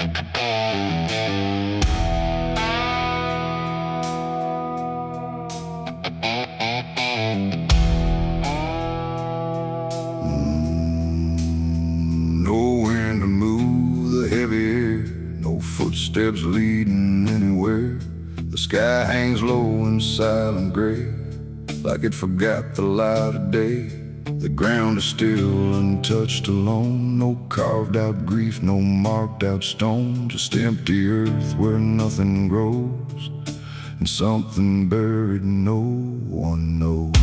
No wind to move the heavy air, no footsteps leading anywhere. The sky hangs low in silent gray, like it forgot the light of day. The ground is still untouched alone, no carved out grief, no marked out stone. Just empty earth where nothing grows, and something buried no one knows.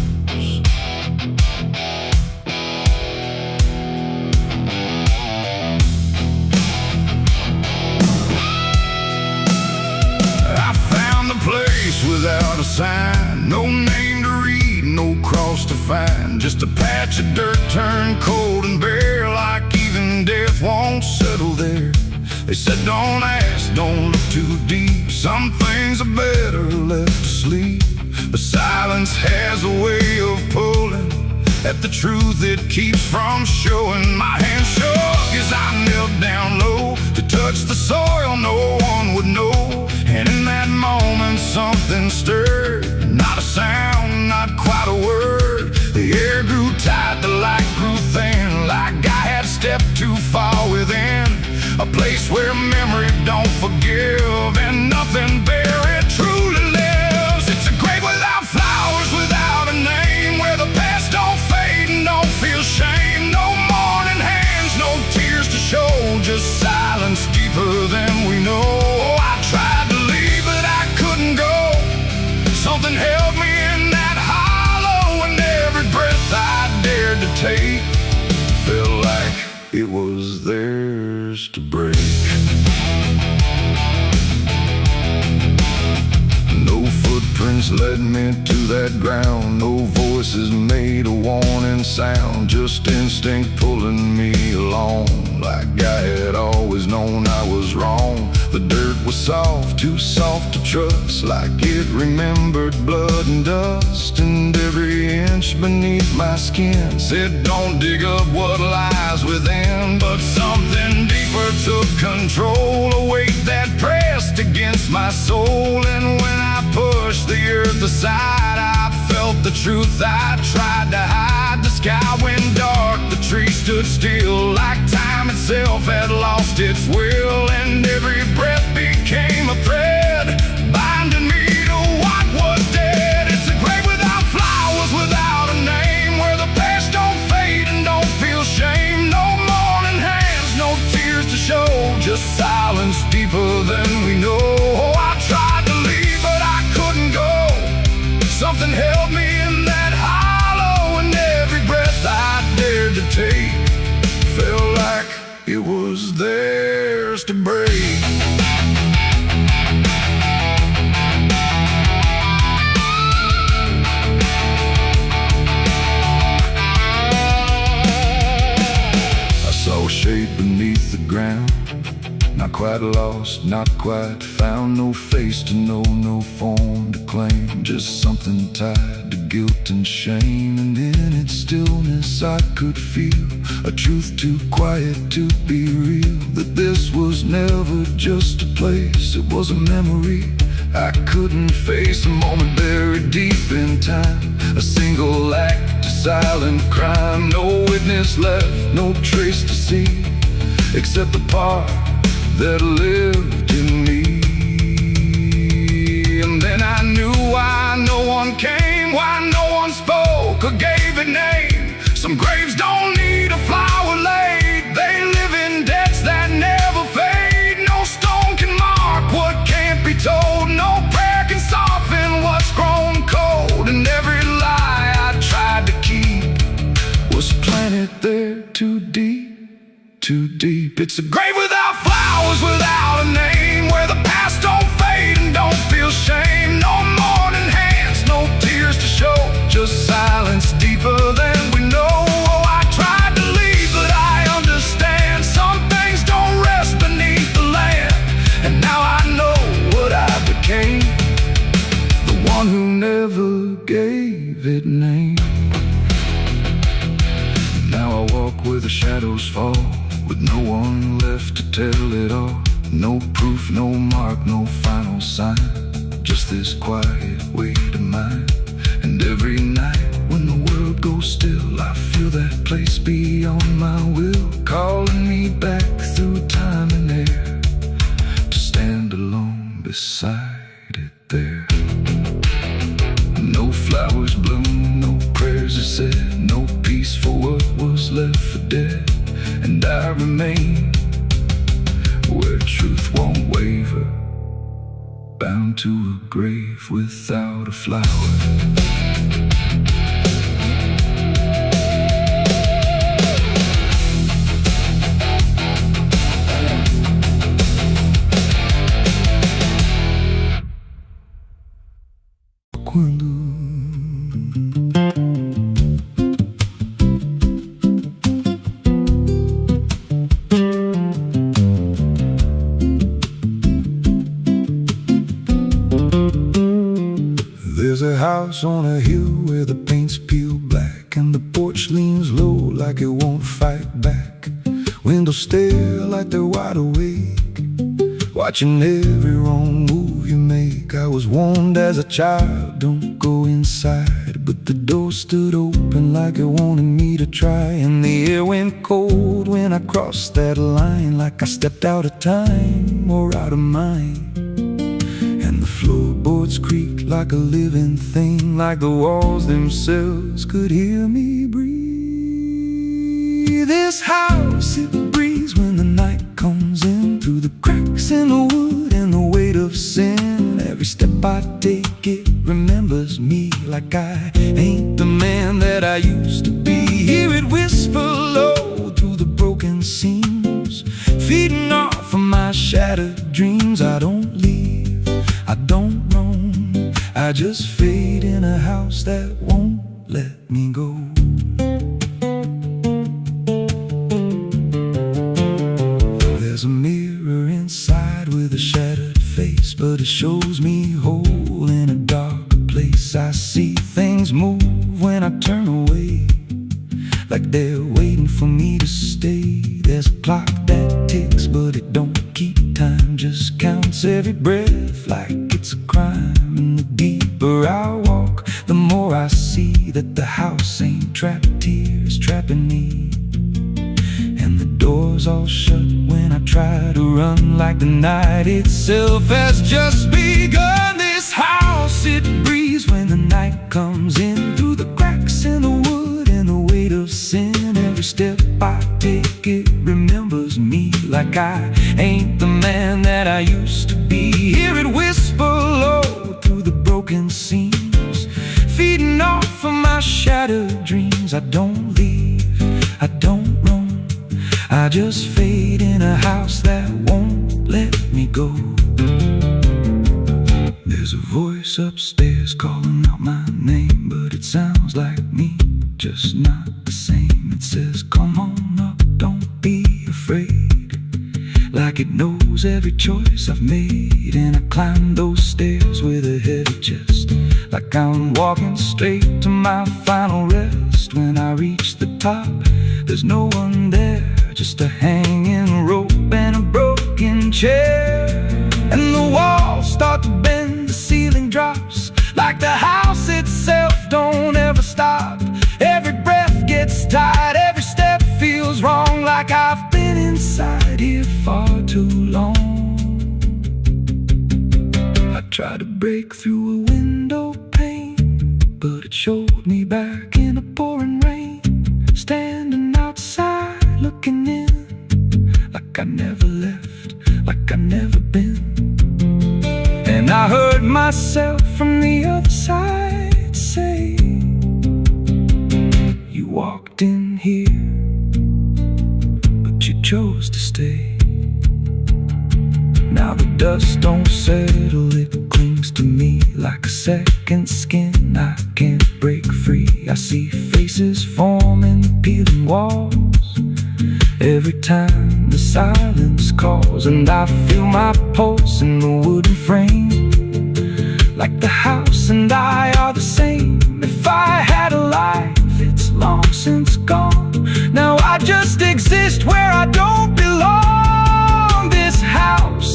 Without a sign, no name to read, no cross to find. Just a patch of dirt turned cold and bare, like even death won't settle there. They said don't ask, don't look too deep, some things are better left asleep. But silence has a way of pulling at the truth it keeps from showing. My hand shook as I knelt down low to touch the soil no one would know. And in that moment something stirred, not a sound, not quite a word. The air grew tight, the light grew thin, like I had stepped too far within a place where memory don't forgive and nothing buried truly lives. It's a grave without flowers, without a name, where the past don't fade and don't feel shame. No mourning hands, no tears to show, just silence deeper than we know. I tried to leave, but I couldn't go. Something held me in that hollow, and every breath I dared to take felt like it was theirs to break. No footprints led me to that ground, no voices made a warning sound, just instinct pulling me along, like I had always known I was wrong. The dirt was soft, too soft to trust, like it remembered blood and dust. And every inch beneath my skin said don't dig up what lies within. But something deeper took control, a weight that pressed against my soul. And when I pushed the earth aside, I felt the truth I tried to hide. The sky went dark, the trees stood still, like time itself had lost its will. And every breath became a thread, binding me to what was dead. It's a grave without flowers, without a name, where the past don't fade and don't feel shame. No mourning hands, no tears to show, just silence deeper than we know. I tried to leave, but I couldn't go. Something held me in that hollow, and every breath I dared to take felt like it was theirs to break. I saw a shape beneath the ground, not quite lost, not quite found. No face to know, no form to claim, just something tied to guilt and shame. And in its stillness I could feel a truth too quiet to be real, that this was never just a place, it was a memory I couldn't face. A moment buried deep in time, a single act, a silent crime. No witness left, no trace to see, except the part that lived in me. And then I knew why no one came, why no one spoke or gave it name. Some graves don't need a flower laid, they live in debts that never fade. No stone can mark what can't be told, no prayer can soften what's grown cold. And every lie I tried to keep was planted there too deep, too deep. It's a grave without flowers, without a name, where the past don't fade and don't feel shame. No mourning hands, no tears to show, just silence deeper than we know. Oh, I tried to leave, but I understand some things don't rest beneath the land. And now I know what I became, the one who never gave it name. Now I walk where the shadows fall, with no one left to tell it all. No proof, no mark, no final sign, just this quiet weight of mine. And every night when the world goes still, I feel that place beyond my will, calling me back through time and air, to stand alone beside it there. No flowers bloom, no prayers are said, no peace for what was left for dead. And I remain where truth won't waver, bound to a grave without a flower. There's a house on a hill where the paint's peeled black, and the porch leans low like it won't fight back. Windows stare like they're wide awake, watching every wrong move you make. I was warned as a child, don't go inside, but the door stood open like it wanted me to try. And the air went cold when I crossed that line, like I stepped out of time or out of mind. And the floorboards creaked like a living thing, like the walls themselves could hear me breathe. This house, it breathes when the night comes in, through the cracks in the wood and the weight of sin. Every step I take, it remembers me, like I ain't the man that I used to be. Hear it whisper low through the broken seams, feeding off of my shattered dreams. I don't leave, I don't roam, I just fade in a house that won't let me go. There's a mirror inside with a shattered face, but it shows me whole in a dark place. I see things move when I turn away, like they're waiting for me to stay. There's a clock that ticks, but it don't keep time, just counts every breath like it's a crime. And the deeper I walk, the more I see that the house ain't trapped here, it's trapping me. And the doors all shut when I try to run, like the night itself has just begun. This house, it breathes when the night comes in, through the cracks in the wood and the weight of sin. Every step I take, it remembers me, like I ain't the man that I used to be. Hear it whisper low through the broken seams, feeding off of my shattered dreams. I don't leave, I don't roam, I just fade in a house that won't let me go. There's a voice upstairs calling out my name, but it sounds like me, just not the same. It says, come on up, don't be afraid, like it knows every choice I've made. And I climb those stairs with a heavy chest, like I'm walking straight to my final rest. When I reach the top, there's no one there, just a hanging rope and a broken chair. And the walls start to bend, the ceiling drops, like the house itself don't ever stop. Every breath gets tight, every step feels wrong, like I've been inside here far too long. I tried to break through a window pane, but it showed me back in a pouring rain, standing outside looking in, like I never left, like I never been. And I heard myself from the other side say, you walked in here, but you chose to stay. Now the dust don't settle, it clings to me like a second skin. I can't break free. I see faces forming the peeling walls every time the silence calls. And I feel my pulse in the wooden frame, like the house and I are the same. If I had a life, it's long since gone. Now I just exist where I don't belong. This house,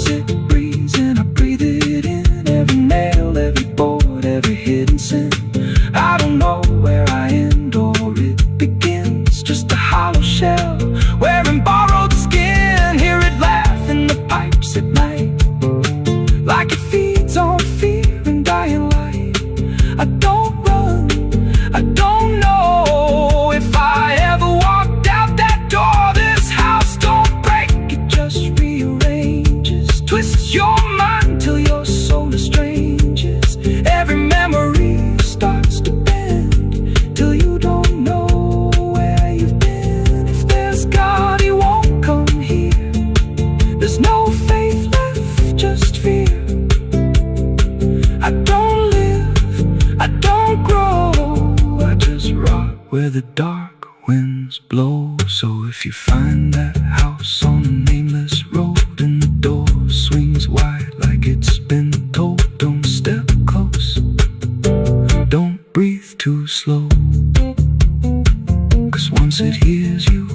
shell, wearing borrowed skin. Hear it laugh in the pipes at night, like it feeds on fear and dying light. I don't run, I don't know if I ever walked out that door. This house don't break, it just rearranges, twists your mind till your soul estranges. Every memory starts to bend till you don't know where you've been. If there's God, he won't come here. There's no faith left, just fear. I don't live, I don't grow, I just rot where the dark winds blow. So if you find that house on a nameless road and the door swings wide like it's been told, don't step close, don't breathe too slow, 'cause once it hears you,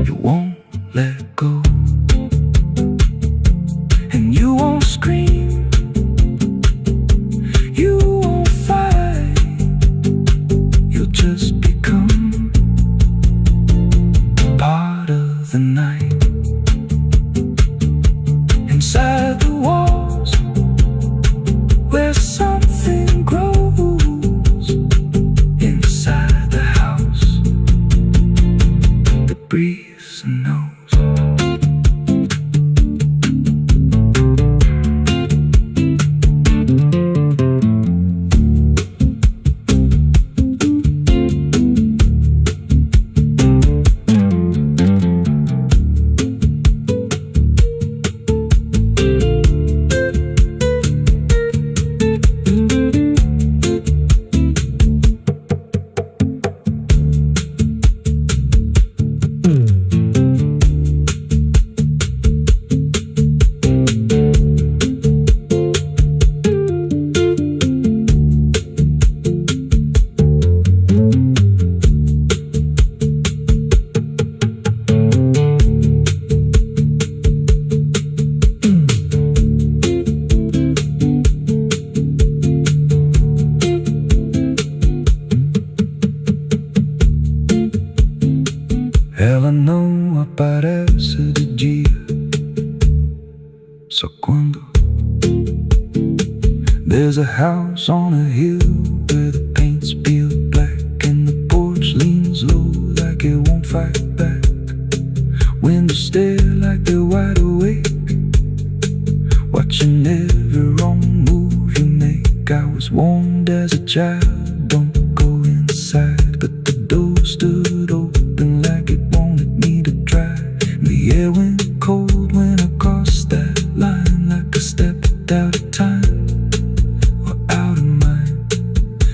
it won't let go. And you won't scream, you won't fight, you'll just become part of the night. Inside the walls, where something grows, inside the house that breathes and knows. Ela não aparece de dia, só quando there's a house on a hill where the paint's peeled black and the porch leans low like it won't fight back. Windows stare like they're wide awake, watching every wrong move you make. I was warned as a child, don't go inside, but the door stood open like it wanted me to try. The air went cold when I crossed that line, like I stepped out of time or out of mind.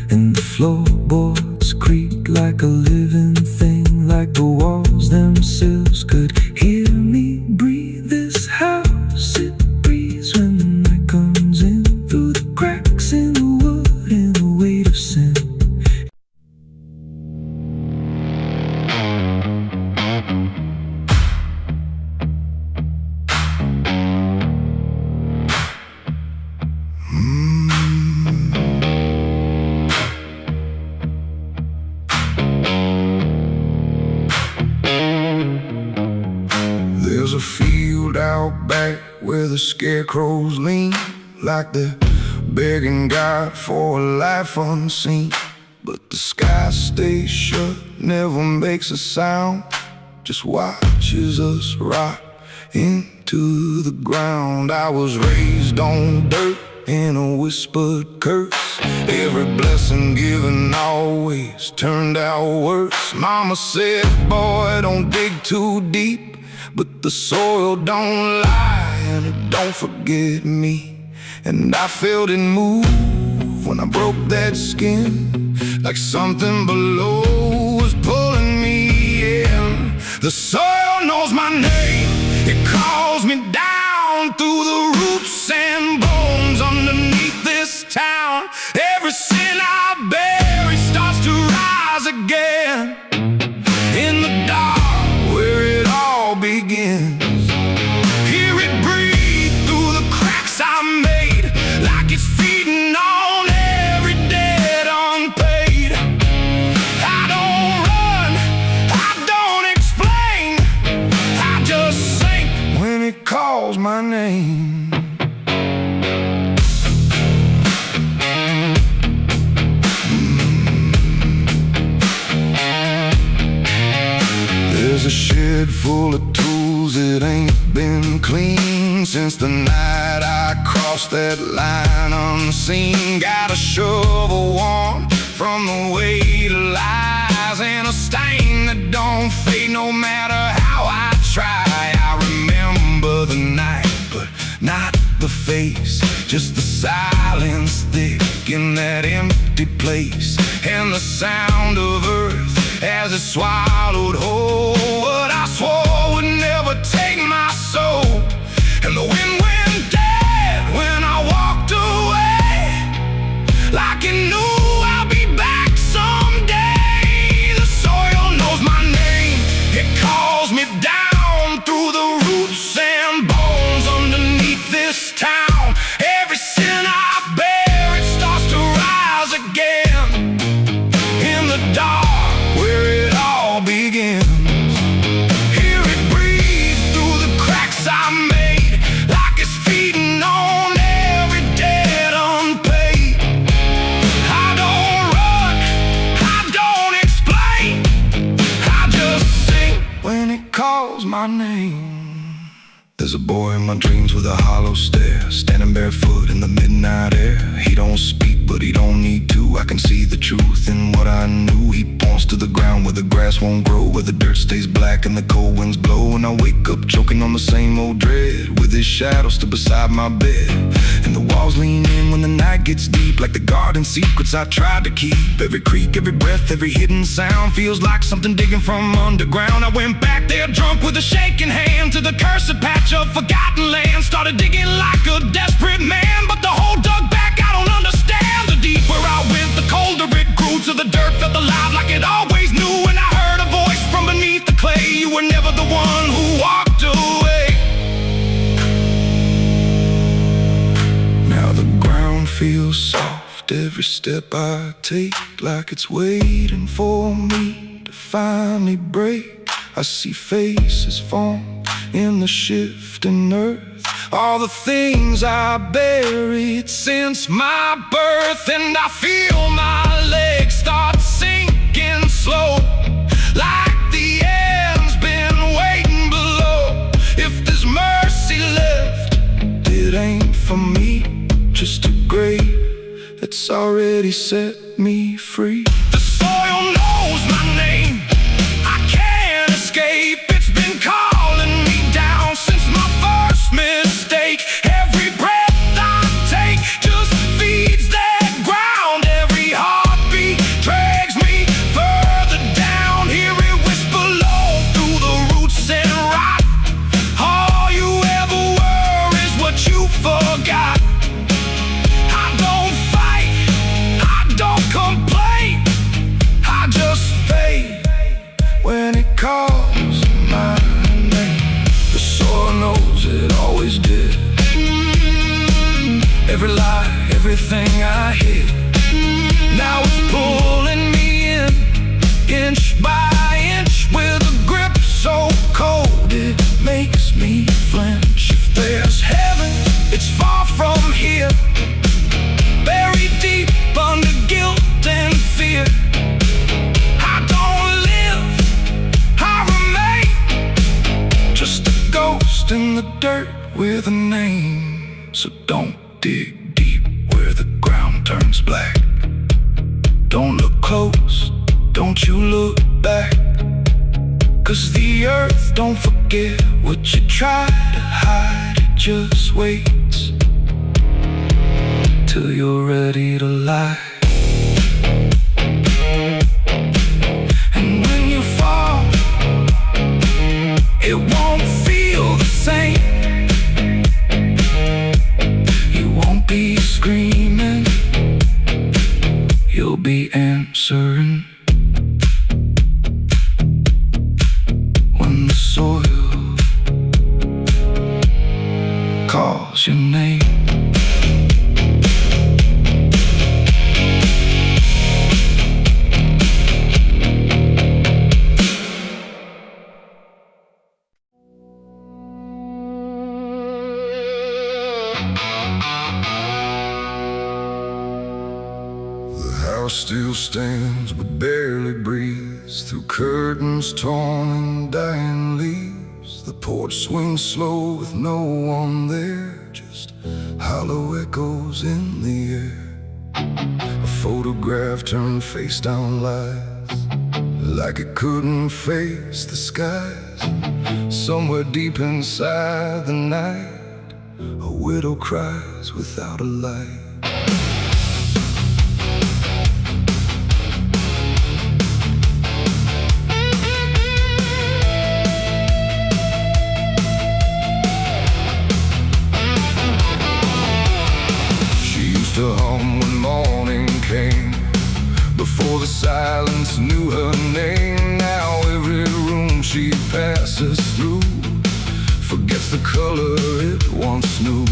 And the floorboards creaked like a living thing, like the walls themselves could hear me breathe. This house, it breathes when the night comes in, through the cracks in the wood and the weight of sin. There's a field out back where the scarecrows lean, like they're begging God for a life unseen. But the sky stays shut, never makes a sound, just watches us rot into the ground. I was raised on dirt in a whispered curse. Every blessing given always turned out worse. Mama said, boy, don't dig too deep, but the soil don't lie and it don't forget me. And I felt it move when I broke that skin, like something below was pulling me in. The soil knows my name, it calls me down through the roots and bones underneath this town. Every sin I bury starts to rise again in the dark where it all begins. Hear it breathe through the cracks I made, like it's feeding on every debt unpaid. I don't run, shed full of tools, it ain't been clean since the night I crossed that line unseen. Got a shovel worn from the weight of lies, and a stain that don't fade no matter how I try. I remember the night, but not the face, just the silence thick in that empty place, and the sound of earth as it swallowed whole what I swore would never take my soul. And the wind went dead when I walked away, like it knew I'll be back someday. The soil knows my name, it calls me down through the roots and bones underneath this town. Every sin I bear, it starts to rise again in the dark where it all begins. Hear it breathe through the cracks I made, like it's feeding on every debt unpaid. I don't run, I don't explain, I just sing when it calls my name. There's a boy in my dreams with a hollow stare, standing barefoot in the midnight air. He don't speak, but he don't need to. I can see the truth in what I knew. He points to the ground where the grass won't grow, where the dirt stays black and the cold winds blow. And I wake up choking on the same old dread, with his shadow still beside my bed. And the walls lean in when the night gets deep, like the garden secrets I tried to keep. Every creak, every breath, every hidden sound feels like something digging from underground. I went back there drunk with a shaking hand to the cursed patch of forgotten land. Started digging like a desperate man, but the hole dug back, I don't understand. The deeper I went, the colder it grew, till the dirt felt alive like it always knew. And I heard a voice from beneath the clay, you were never the one who walked away. Now the ground feels soft, every step I take, like it's waiting for me to finally break. I see faces form in the shifting earth, all the things I buried since my birth. And I feel my legs start sinking slow, like the end's been waiting below. If there's mercy left, it ain't for me, just a grave that's already set me free. The soil knows my name, I can't escape. It's been calling me down since my first mistake. Every breath I take just feeds that ground. Every heartbeat drags me further down. Hear it whisper low through the roots and rot. All you ever were is what you forgot. I don't fight, I don't complain, I just fade when it calls my name. The soil knows it always did. Every lie, everything I hid, now it's pulling me in, inch by inch, with a grip so cold it makes me flinch. If there's heaven, it's far from here, buried deep under guilt and fear. I don't live, I remain, just a ghost in the dirt with a name. So don't dig deep where the ground turns black. Don't look close, don't you look back, 'cause the earth don't forget what you try to hide. It just waits till you're ready to lie. And when you fall, it won't feel the same. You won't be screaming, you'll be answering. When the soil calls your name. still stands but barely breathes through curtains torn and dying leaves. The porch swings slow with no one there, just hollow echoes in the air. A photograph turned face down lies, like it couldn't face the skies. Somewhere deep inside the night, a widow cries without a light. To hum when morning came, before the silence knew her name. Now every room she passes through forgets the color it once knew.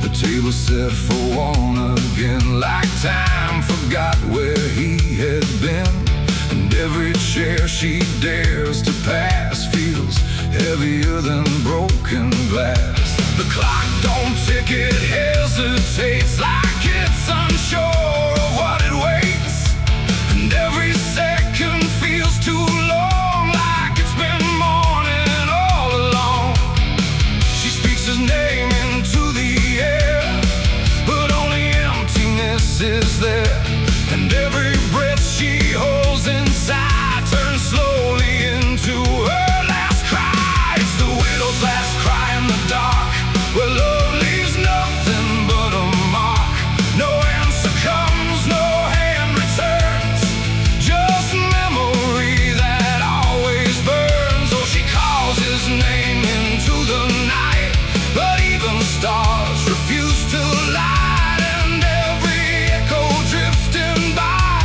The table set for one again, like time forgot where he had been. And every chair she dares to pass feels heavier than broken glass. The clock don't tick, it hesitates, like it's unsure of what it waits. And every second feels too long, like it's been morning all along. She speaks his name into the air, but only emptiness is there. And every breath she holds inside turns slowly into her last cry. It's the widow's last cry in the dark, where love leaves nothing but a mark. No answer comes, no hand returns, just memory that always burns. Oh, she calls his name into the night, but even stars refuse to light. And every echo drifting by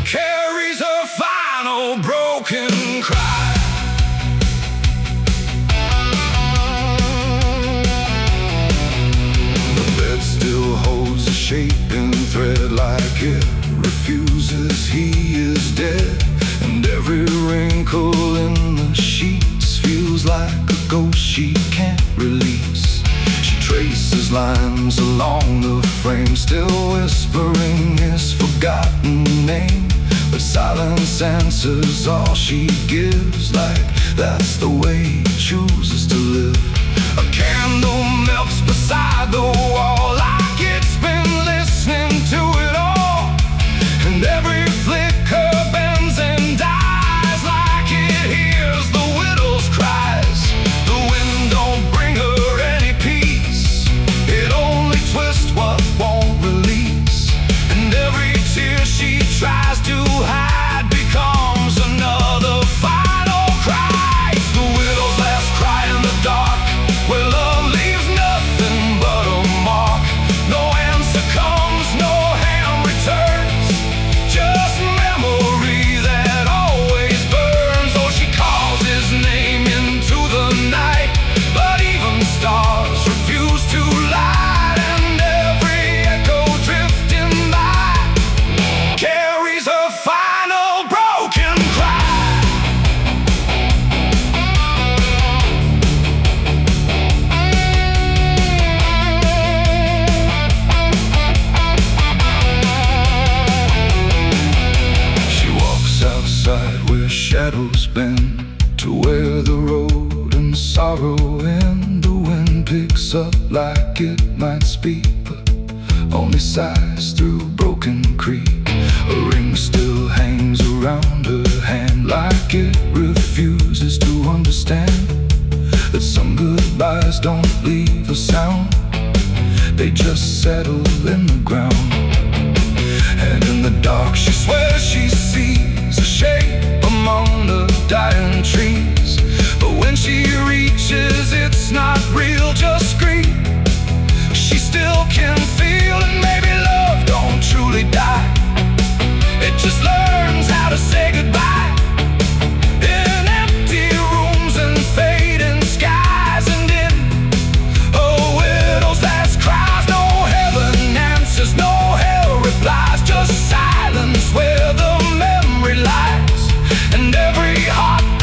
carries her final broken cry. Shaping thread, like it refuses he is dead. And every wrinkle in the sheets feels like a ghost she can't release. She traces lines along the frame, still whispering his forgotten name. But silence answers all she gives, like that's the way he chooses to live. A candle melts beside the wall, like it's been listening to it all. And every flicker bends and dies, like it hears the widow's cries. The wind don't bring her any peace, it only twists what won't release. And every tear she tries to hide becomes another final cry. It's the widow's last cry in the dark, where love leaves nothing but a mark. No answer comes, no hand returns, just memory that always burns. Oh, she calls his name into the night, but even stars refuse to light. And every echo drifting by carries her final broken cry. She walks outside where shadows bend, to where the road and sorrow end. The wind picks up like it might speak, but only sighs through broken creek. A ring still hangs around her hand, like it refuses to understand that some goodbyes don't leave a sound, they just settle in the ground. And in the dark she swears she sees a shape among the dying trees. But when she reaches, it's not real, just grief. She still can feel, and maybe love don't truly die, it just learns how to say goodbye. In empty rooms and fading skies, and in a widow's last cries, no heaven answers, no hell replies, just silence where the memory lies. And every heart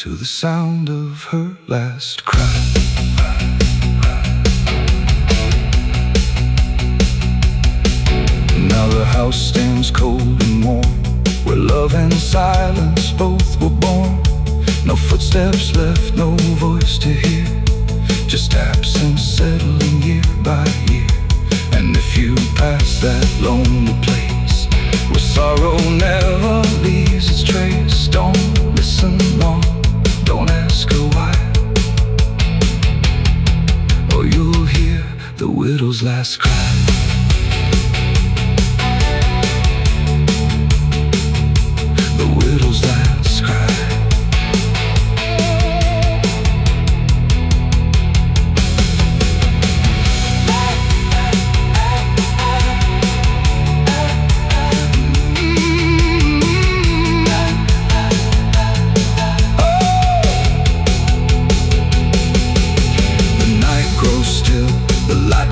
to the sound of her last cry. Now the house stands cold and warm, where love and silence both were born. No footsteps left, no voice to hear, just absence settling year by year. And if you pass that lonely place where sorrow never leaves its trace, don't listen long, don't ask her why, or you'll hear the widow's last cry. The widow's last cry.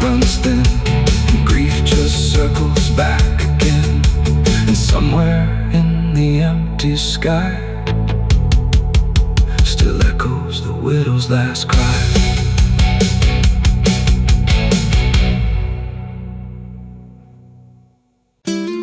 Runs thin, and grief just circles back again. And somewhere in the empty sky still echoes the widow's last cry.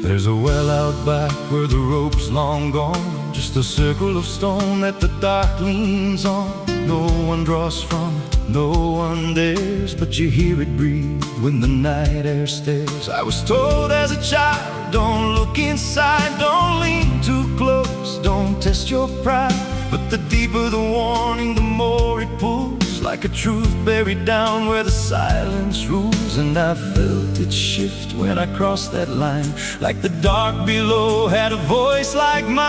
There's a well out back where the rope's long gone, just a circle of stone that the dark leans on. No one draws from it, no one dares, but you hear it breathe when the night air stares. I was told as a child, don't look inside, don't lean too close, don't test your pride. But the deeper the warning, the more it pulls, like a truth buried down where the silence rules. And I felt it shift when I crossed that line, like the dark below had a voice like mine.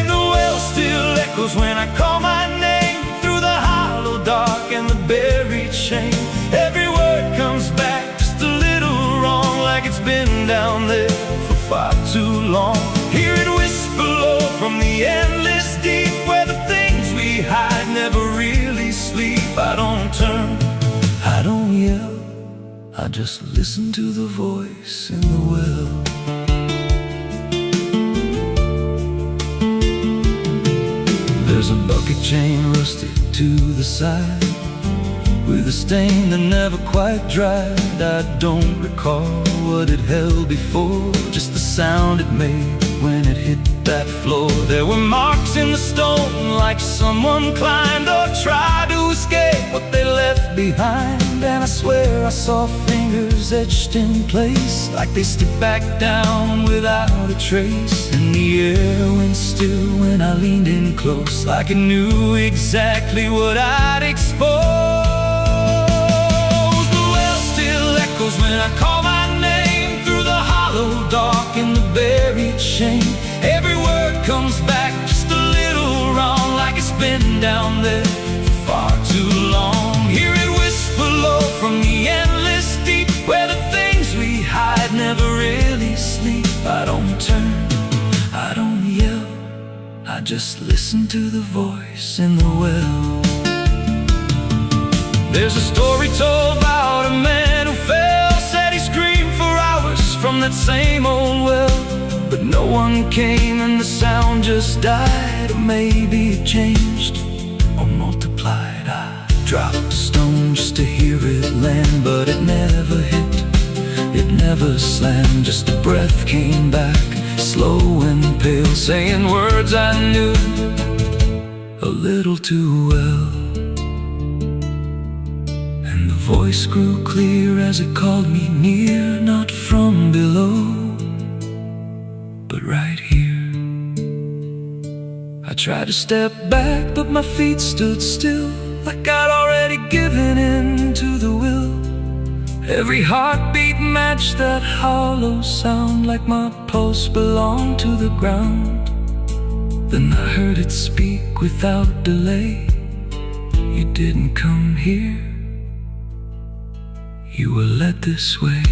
The well still echoes when I call my name, through the hollow dark and the buried shame. Every word comes back just a little wrong, like it's been down there for far too long. Hear it whisper low from the endless deep, where the things we hide never really sleep. I don't turn, I don't yell, I just listen to the voice in the well. There's a bucket chain rusted to the side, with a stain that never quite dried. I don't recall what it held before, just the sound it made when it hit that floor. There were marks in the stone, like someone climbed or tried to escape what they left behind. And I swear I saw fingers etched in place, like they slipped back down without a trace. And the air went still when I leaned in close, like it knew exactly what I'd expose. The well still echoes when I call my name, through the hollow dark and the buried shame. Every word comes back just a little wrong, like it's been down there for far too long. Hear it whisper low from the endless deep, where the things we hide never really sleep. I don't turn, I don't yell, I just listen to the voice in the well. There's a story told about a man who fell, said he screamed for hours from that same old well, but no one came and the sound just died. Or maybe it changed or multiplied. I dropped a stone just to hear it land, but it never hit, it never slammed. Just a breath came back, slow and pale, saying words I knew a little too well. And the voice grew clear as it called me near, not from below, but right here. I tried to step back, but my feet stood still, like I'd already given in to the will. Every heartbeat matched that hollow sound, like my pulse belonged to the ground. Then I heard it speak without delay. You didn't come here, you were led this way.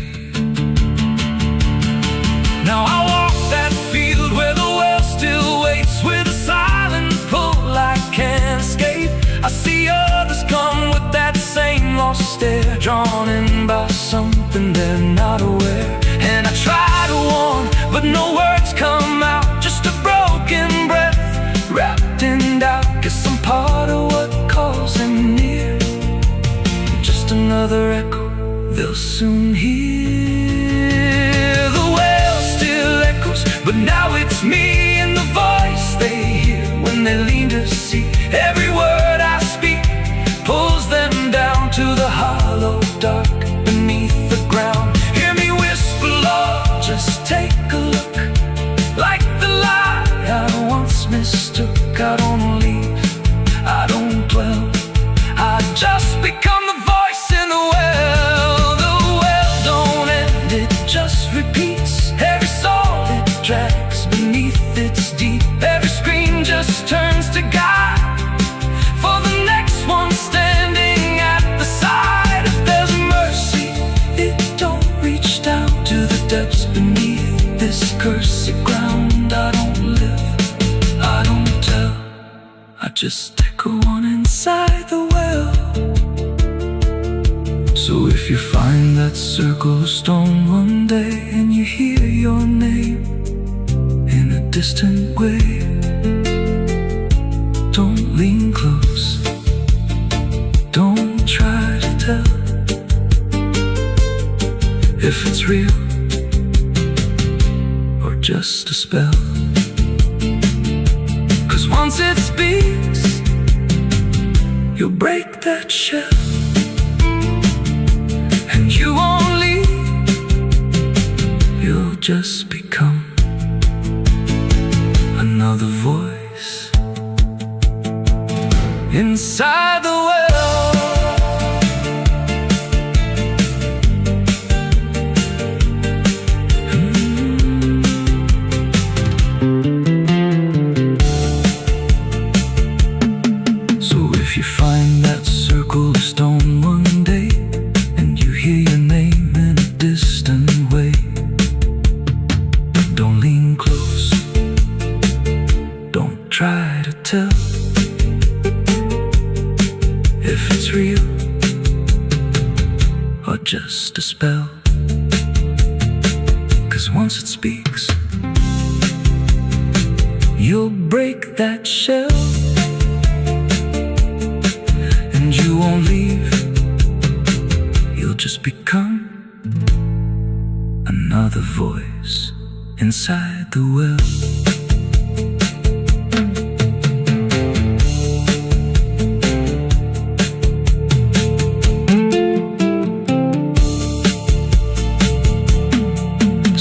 Now I walk that field where the well still waits, with a silent pull I can't escape. I see others come with that same lost stare, drawn in by something they're not aware. And I try to warn, but no words come out, just a broken breath wrapped soon hear. The well still echoes, but now it's me and the voice they hear when they lean to see. Every word I speak pulls them down to the hollow dark beneath the ground. Hear me whisper, Lord, just take a look. Like the lie I once mistook. I don't leave, I don't dwell, I just become the voice in the well. The well don't end, it just repeats. Every soul it drags beneath its deep. Every scream just turns to guide for the next one standing at the side. If there's mercy, it don't reach down to the depths beneath this cursed ground. I don't live, I don't tell, I just echo on inside the well. So if you find that circle of stone one day and you hear your name in a distant way, don't lean close, don't try to tell if it's real or just a spell. 'Cause once it speaks, you'll break that shell, and you won't leave, you'll just become another voice inside the well. So if you find that circle of stone one day and you hear your name in a distant way, don't lean close, don't try to tell if it's real or just a spell. 'Cause once it speaks, you'll break that shell, and you won't leave, you'll just become another voice inside the well.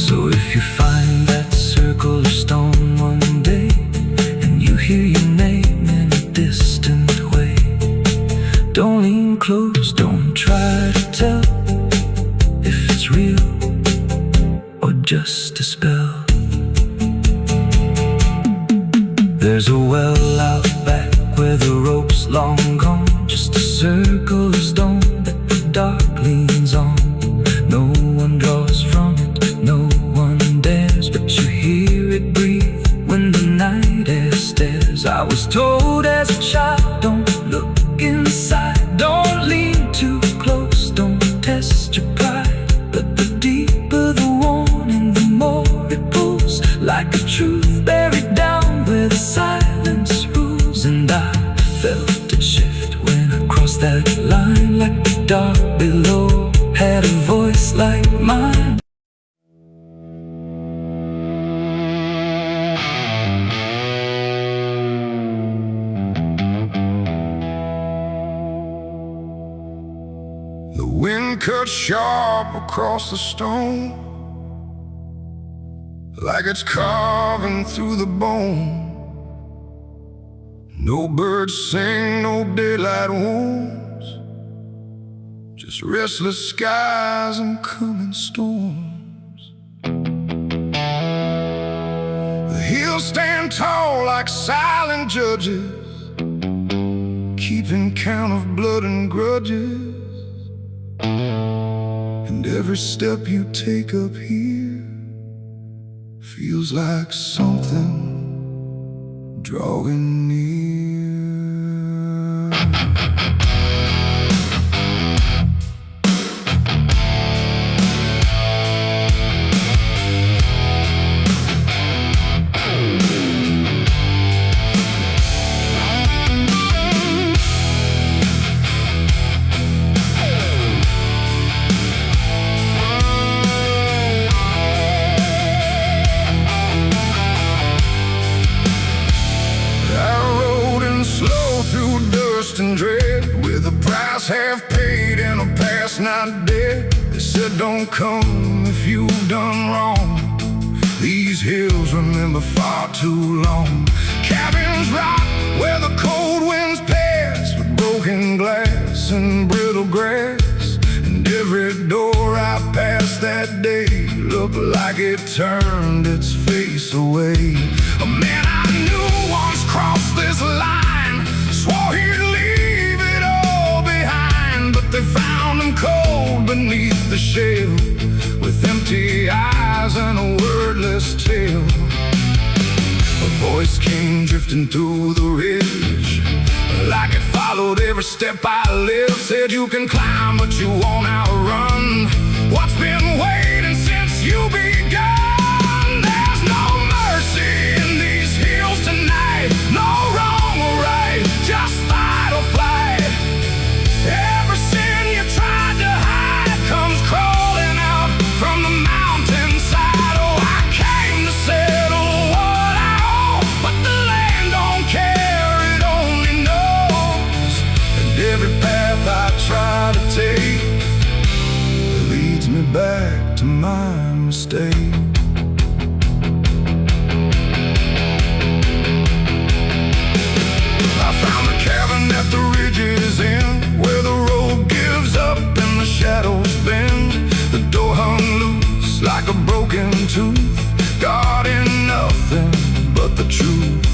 So if you find that circle of stone one day and you hear your name in a distant way, don't lean close, don't try to tell if it's real or just a spell. There's a well out back where the rope's long gone, just a circle of stone that the dark leans on. No one draws from it, no one dares, but you hear it breathe when the night air stares. I was told as a child, don't look inside, don't lean too close, don't test your pride. But the deeper the warning, the more it pulls, like a truth buried down where the silence rules. And I felt it shift when I crossed that line, like the dark below had a voice like mine. The wind cuts sharp across the stone, like it's carving through the bone. No birds sing, no daylight wounds, just restless skies and coming storms. The hills stand tall like silent judges, keeping count of blood and grudges. And every step you take up here feels like something drawing near. cursed and dread, with a price half paid and a past not dead. They said don't come if you've done wrong. These hills remember far too long. Cabins rock where the cold winds pass, with broken glass and brittle grass. And every door I passed that day looked like it turned its face away. A man I knew once crossed this line, swore he'd leave it all behind, but they found him cold beneath the shell, with empty eyes and a wordless tale. A voice came drifting through the ridge, like it followed every step I lived. Said you can climb but you won't outrun what's been waiting since you begun. There's no mercy in these hills tonight, no wrong or right, just fight or flight. Every sin you tried to hide comes crawling out from the mountainside. Oh, I came to settle what I owe, but the land don't care, it only knows. And every path I try to take leads me back to my mistake. I found a cabin at the ridge's end, where the road gives up and the shadows bend. The door hung loose like a broken tooth, guarding nothing but the truth.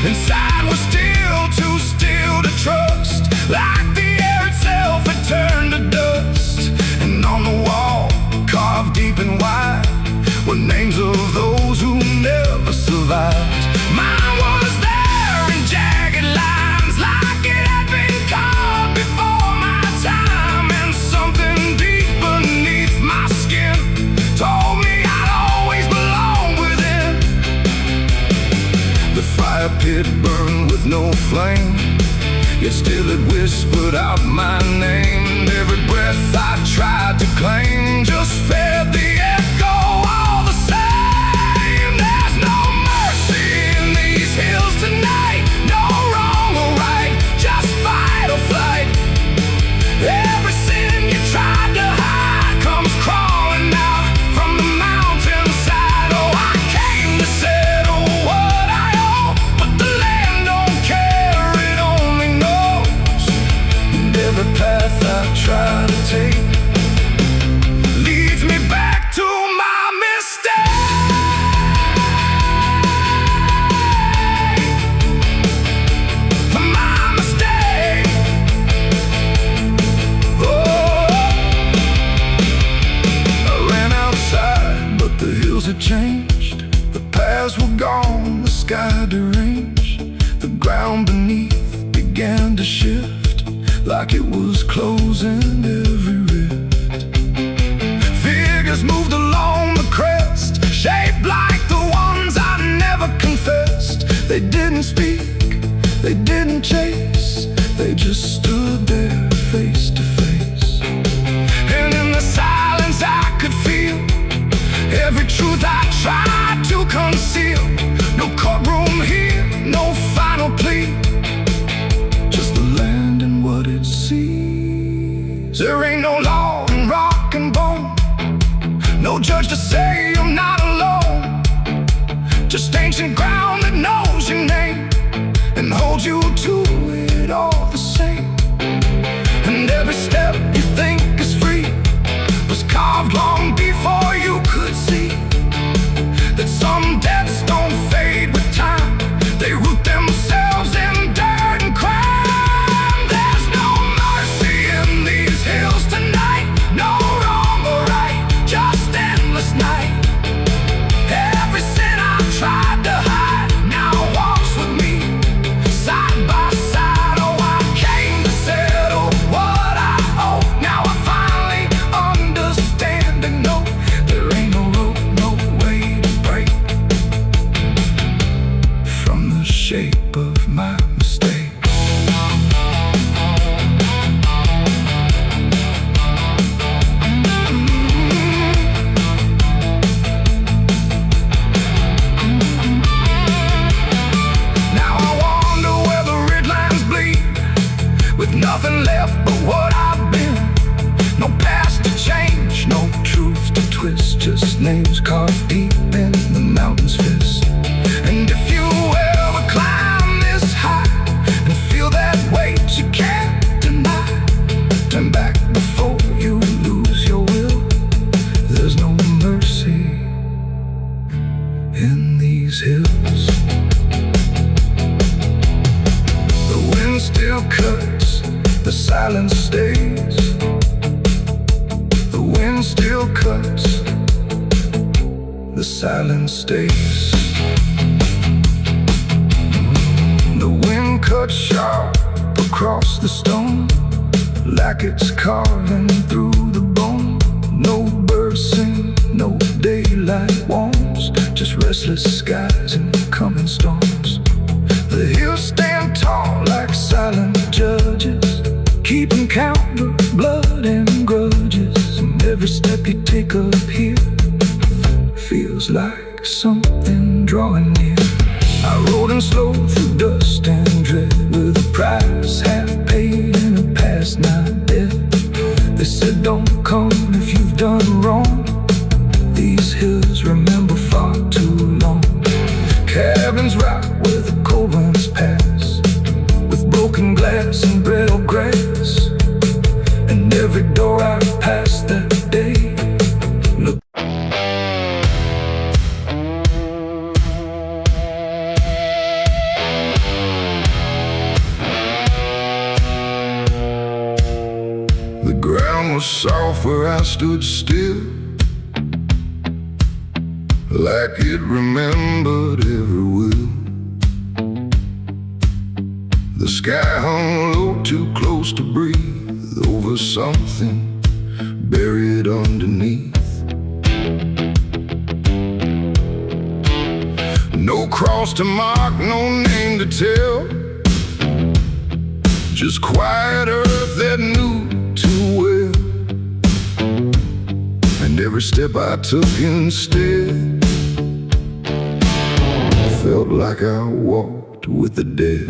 Inside was still too still to trust, like the air itself had turned to dust. And on the wall, carved deep and wide, were names of those who never survived. Mine was there in jagged lines, like it had been carved before my time. And something deep beneath my skin told me I'd always belong within. The fire pit burned with no flame, yet still it whispered out my name. And every breath I tried to claim just fed the echo all the same. There's no mercy in these hills tonight, no wrong or right, just fight or flight. Every sin you tried to hide comes crawling out from the mountainside. Oh, I came to settle what I owe, but the land don't care, it only knows. And every path I try to take leads me back to my mistake. My mistake. Oh, I ran outside, but the hills had changed. The paths were gone, the sky deranged. The ground beneath began to shift, like it was closing every rift. Figures moved along the crest, shaped like the ones I never confessed. They didn't speak, they didn't chase, they just stood there face to face. And in the silence I could feel every truth I tried to conceal. No courtroom here, no final plea, just the land and what it sees. There ain't no law in rock and bone, no judge to say I'm not alone, just ancient ground that knows your name and holds you to it all the same. And every step you think is free was carved long before you could see that some debts don't fade with time, they root themselves in dirt and crime. There's no mercy in these hills tonight, no wrong or right, just endless night. Every sin I've tried to hide now walks with me, side by side. Oh, I came to settle what I owe. Now I finally understand and know there ain't no rope, no way to break from the shape of my mistake. Now I wonder where the red lines bleed, nothing left but what I've been. No past to change, no truth to twist, just names carved deep in the mountain's fist. And if you ever climb this high and feel that weight you can't deny, turn back before you lose your will. There's no mercy in these hills. The wind still cuts, the silence stays. The wind still cuts, the silence stays. The wind cuts sharp across the stone, like it's carving through the bone. No birds sing, no daylight warms, just restless skies and coming storms. The hills stand tall like silent judges, keeping count of blood and grudges. And every step you take up here feels like something drawing near. I rode in slow through dust and dread, with a price half paid and a past not dead. They said don't come if you've done wrong. These hills remember far too long. Cabins rock where the cold winds pass, with broken glass and brittle grass. And every door I've passed that day, look. The ground was soft where I stood still, like it remembered every will. The sky hung low, too close to breathe, over something buried underneath. No cross to mark, no name to tell, just quiet earth that knew too well. And every step I took instead felt like I walked with the dead.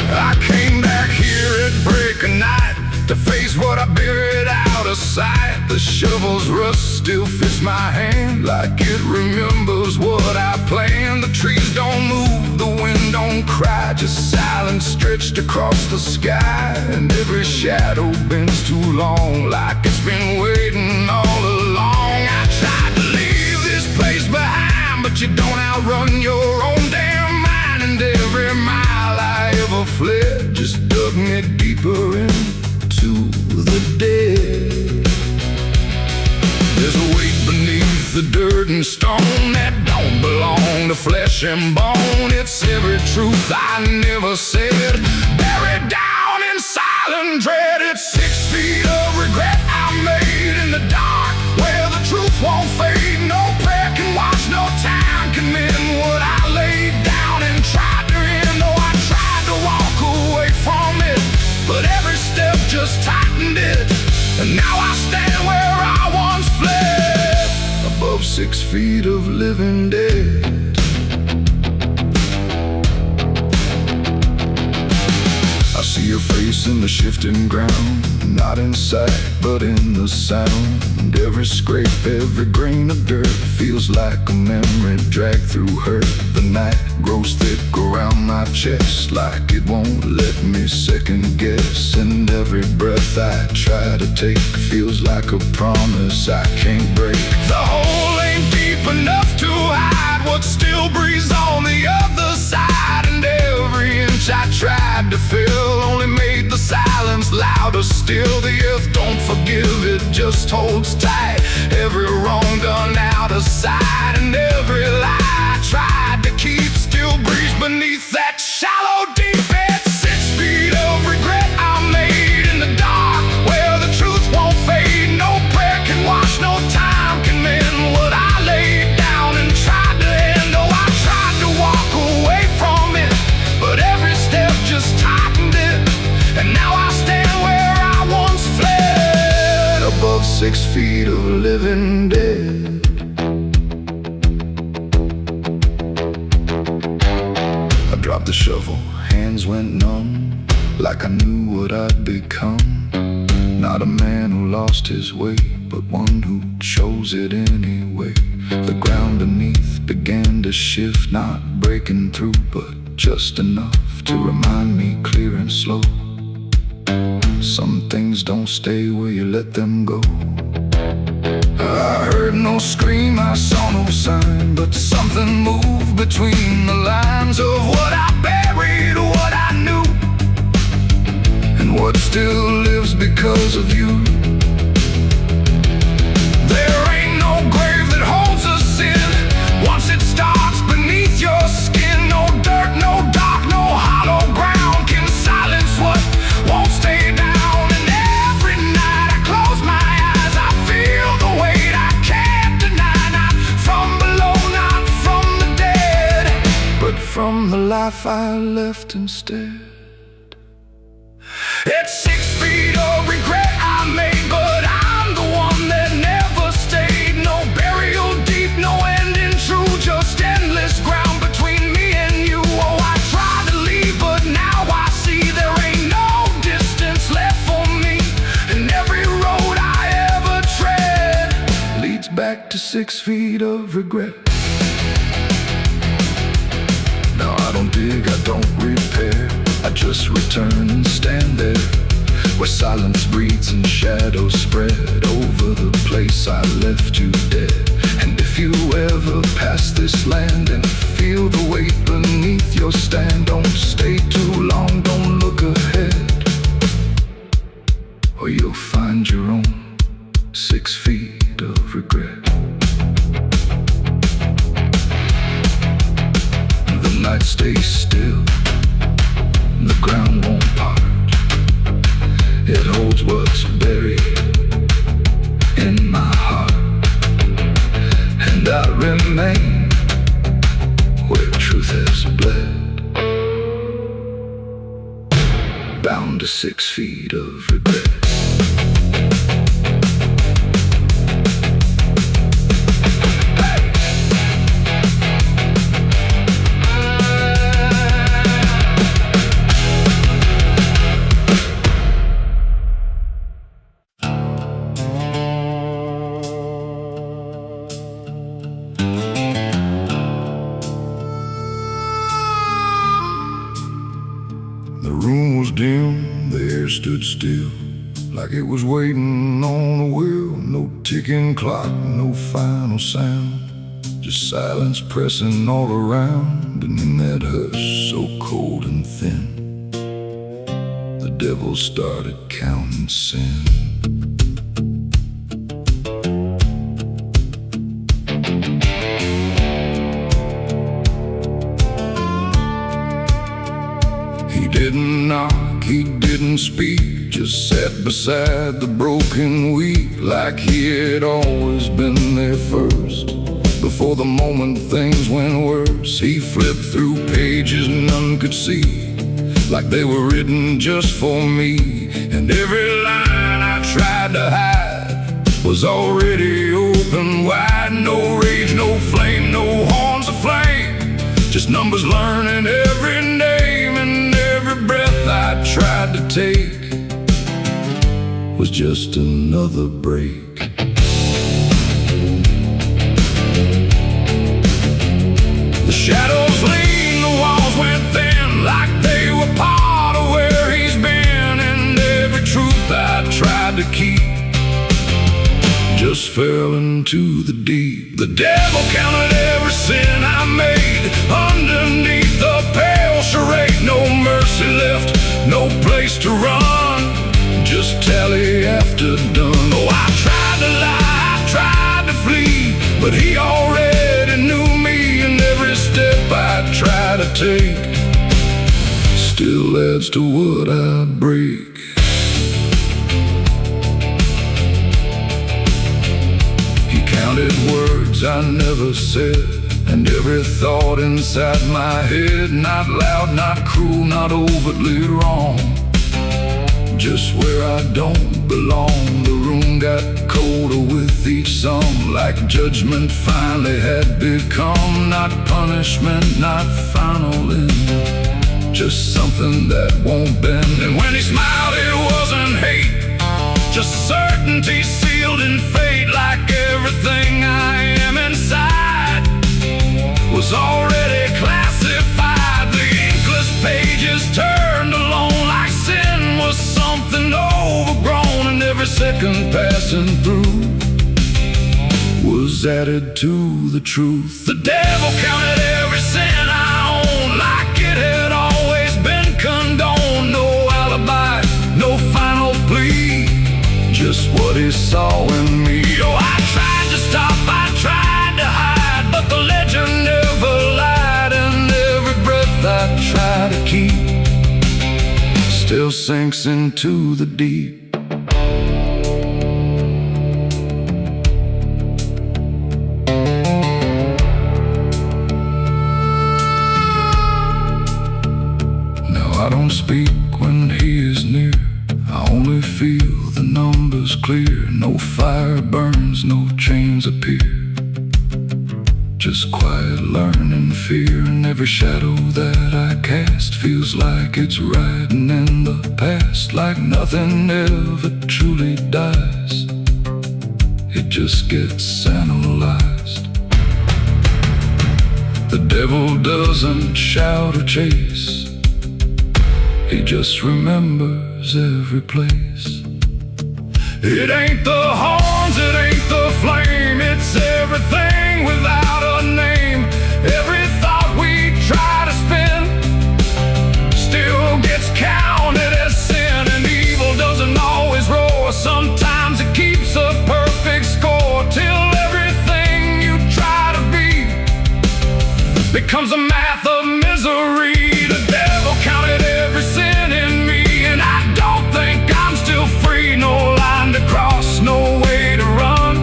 I came back here at break of night to face what I buried out of sight. The shovel's rust still fits my hand, like it remembers what I planned. The trees don't move, the wind don't cry, just silence stretched across the sky. And every shadow bends too long, like it's been waiting all along. I tried to leave this place behind, but you don't outrun your own damn mind. And every mile I ever fled just dug me deeper into the dead. There's a weight beneath the dirt and stone that don't belong to flesh and bone. It's every truth I never said, buried down in silent dread. It's 6 feet of regret I made in the dark, where the truth won't fade. No prayer can wash, no time can mend what I laid down and tried to end. Oh, I tried to walk away from it, but every step just tightened it. And now I stand where I once fled, above 6 feet of living dead. I see your face in the shifting ground, not in sight, but in the sound. Every scrape, every grain of dirt feels like a memory dragged through hurt. The night grows thick around my chest, like it won't let me second guess. And every breath I try to take feels like a promise I can't break. The hole ain't deep enough to hide what still breathes on the other side. And every inch I tried to fill only made the silence louder still. The earth don't forgive, it just holds tight. Every wrong done out of sight, and every lie I tried to keep still breathes beneath that shallow deep end. 6 feet of regret I made in the dark, where the truth won't fade. No prayer can wash, no time can mend what I laid down and tried to end. Oh, I tried to walk away from it, but every step just tightened it. And now I stand where I once fled, above 6 feet of living dead. the shovel, hands went numb, like I knew what I'd become. Not a man who lost his way, but one who chose it anyway. The ground beneath began to shift, not breaking through, but just enough to remind me clear and slow. Some things don't stay where you let them go. I heard no scream, I saw no sign, but something moved between the lines of what I buried, what I knew, and what still lives because of you. There ain't no grave that holds us in once it starts beneath your skin. No dirt, no dark, no hollow ground can silence what won't stay down. And every night I close my eyes, I feel the weight I can't deny. Not from below, not from the dead, but from the life I left instead. It's 6 feet of regret I made, but I'm the one that never stayed. No burial deep, no ending true, just endless ground between me and you. Oh, I tried to leave, but now I see there ain't no distance left for me, and every road I ever tread leads back to 6 feet of regret. Now I don't dig, I don't repair, I just return and stand there, where silence breathes and shadows spread over the place I left you dead. And if you ever pass this land and feel the weight beneath your stand, don't stay too long, don't look ahead, or you'll find your own 6 feet of regret. The night stays still, the ground won't part. It holds what's buried in my heart, and I remain where truth has bled, bound to 6 feet of regret. The room was dim, the air stood still, like it was waiting on a wheel. No ticking clock, no final sound, just silence pressing all around. And in that hush so cold and thin, the devil started counting sin. He didn't knock, he didn't speak, just sat beside the broken wheat, like he had always been there first. Before the moment things went worse, he flipped through pages none could see, like they were written just for me. And every line I tried to hide was already open wide. No rage, no flame, no horns of flame, just numbers learning every name. And every breath I tried to take was just another break. The shadows lean, the walls went thin, like they were part of where he's been. And every truth I tried to keep just fell into the deep. The devil counted every sin I made underneath the pale charade. No mercy left, no place to run, just tally after done. Oh, I tried to lie, I tried to flee, but he already knew me. And every step I try to take still adds to what I break. He counted words I never said, and every thought inside my head, not loud, not cruel, not overtly wrong, just where I don't belong. The room got colder with each song, like judgment finally had become, not punishment, not final end, just something that won't bend. And when he smiled, it wasn't hate, just certainty sealed in fate. Like everything I am inside was already classified. The inkless pages turned alone, like sin was something overgrown. And every second passing through was added to the truth. The devil counted every sin I owned, like it had always been condoned. No alibi, no final plea, just what he saw in me. Oh, I tried to stop, I tried to hide, but the legend never lied. And every breath I try to keep still sinks into the deep. I don't speak when he is near, I only feel the numbers clear. No fire burns, no chains appear, just quiet learning fear. And every shadow that I cast feels like it's riding in the past. Like nothing ever truly dies, it just gets analyzed. The devil doesn't shout or chase, he just remembers every place. It ain't the horns, it ain't the flame, it's everything without a name. Every thought we try to spin still gets counted as sin. And evil doesn't always roar, sometimes it keeps a perfect score, till everything you try to be becomes a math of misery. The devil counted every sin in me, and I don't think I'm still free. No line to cross, no way to run,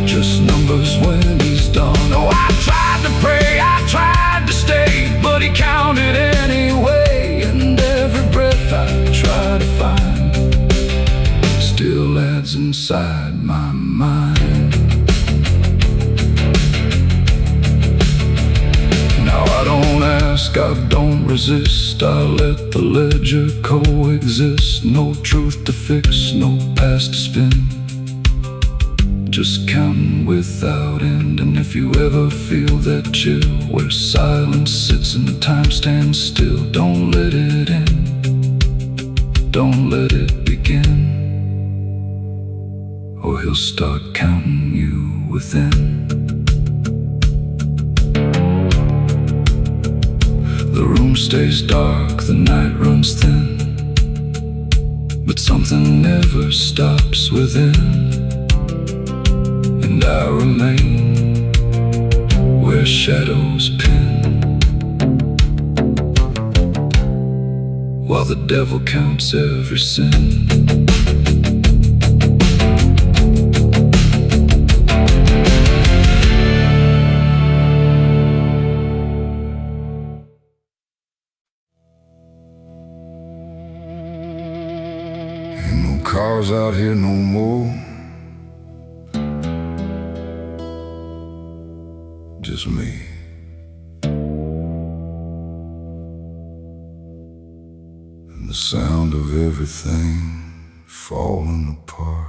just numbers when he's done. Oh, I tried to pray, I tried to stay, but he counted anyway. And every breath I try to find still adds inside my mind. Now I don't ask, I don't resist, I let the ledger coexist. No truth to fix, no past to spin, just counting without end. And if you ever feel that chill where silence sits and the time stands still, don't let it end, don't let it begin, or he'll start counting you within. The room stays dark, the night runs thin, but something never stops within. And I remain where shadows pin, while the devil counts every sin. Cars out here no more, just me. And the sound of everything falling apart.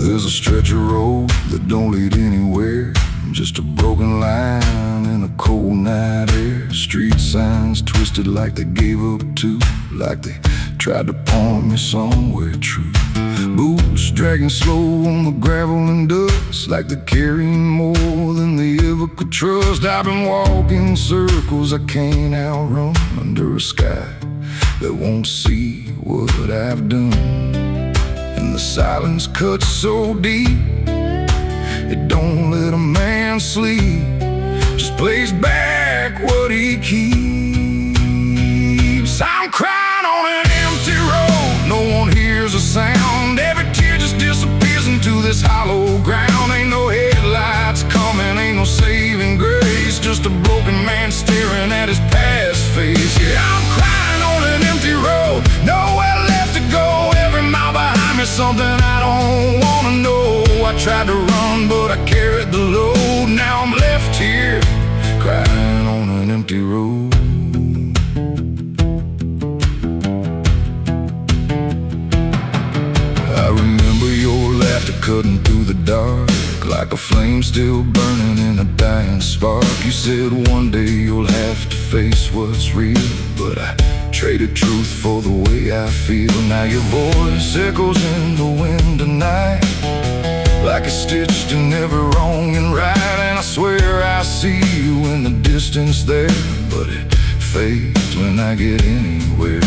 There's a stretch of road that don't lead anywhere, just a broken line in a cold night air. Street signs twisted like they gave up too, like they tried to point me somewhere true. Boots dragging slow on the gravel and dust, like they're carrying more than they ever could trust. I've been walking circles I can't outrun, under a sky that won't see what I've done. And the silence cuts so deep, it don't let a man sleep, just plays back what he keeps. I'm crying on an empty road, no one hears a sound. Every tear just disappears into this hollow ground. Ain't no headlights coming, ain't no saving grace, just a broken man staring at his past Yeah, I'm crying on an empty road, nowhere left to go. Every mile behind me, something I don't wanna know. I tried to run, but I carried the load. Now I'm left here, crying on an empty road. I remember your laughter cutting through the dark, like a flame still burning in a dying spark. You said one day you'll have to face what's real, but I traded truth for the way I feel. Now your voice echoes in the wind tonight, like it's stitched in every wrong and right. And I swear I see you in the distance there, but it fades when I get anywhere.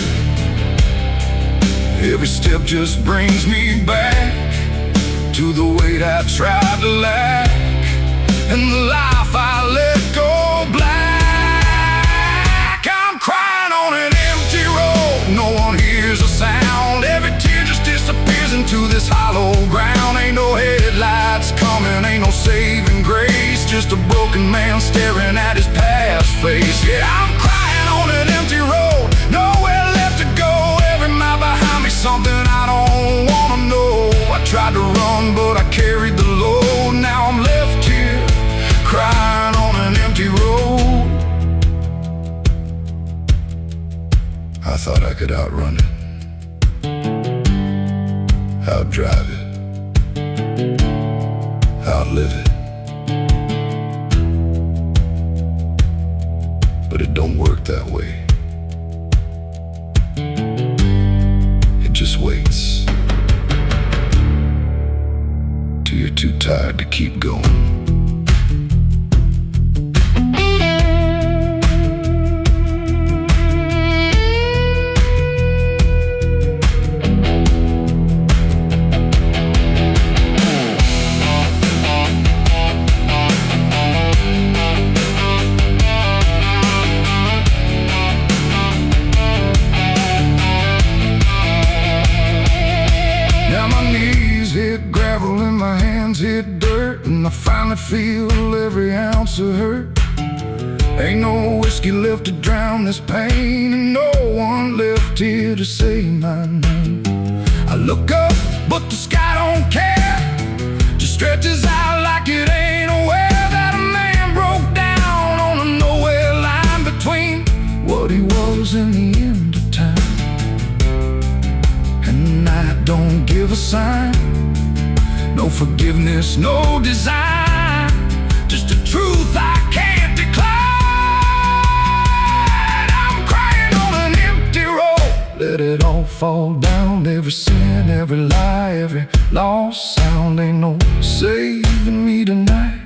Every step just brings me back to the weight I tried to lack, and the life I let go black. I'm crying on an empty road, no one hears a sound. Every tear just disappears into this hollow ground. Ain't no headlights coming, ain't no saving grace, just a broken man staring at his past face. Yeah, I'm crying on an empty road, nowhere left to go. Every mile behind me, something I don't wanna know. I tried to run, but I carried the load. Now I'm left here, crying on an empty road. I thought I could outrun it, outdrive it, outlive it, but it don't work that way. It just waits till you're too tired to keep going. Hit gravel and my hands hit dirt, and I finally feel every ounce of hurt. Ain't no whiskey left to drown this pain, and no one left here to say my name. I look up, but the sky don't care, just stretches out like it ain't aware that a man broke down on a nowhere line between what he was and the end of time. And I don't give a sign, no forgiveness, no design, just a truth I can't decline. I'm crying on an empty road, let it all fall down. Every sin, every lie, every lost sound. Ain't no saving me tonight,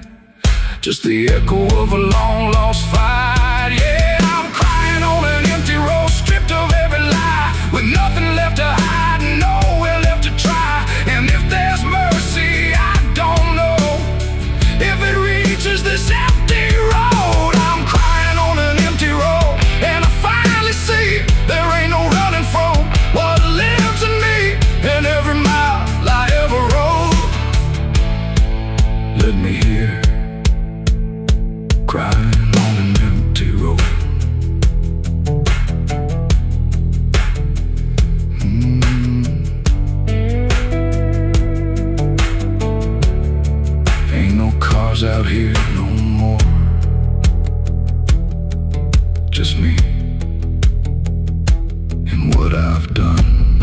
just the echo of a long lost fight. Yeah, I'm crying on an empty road, stripped of every lie, with nothing left to hide and nowhere left to try. And if there's mercy, I don't know if it reaches this empty road. I'm crying on an empty road, and I finally see there ain't no running from what lives in me and every mile I ever rode. Let me hear, crying on an empty road. Out here no more, just me and what I've done.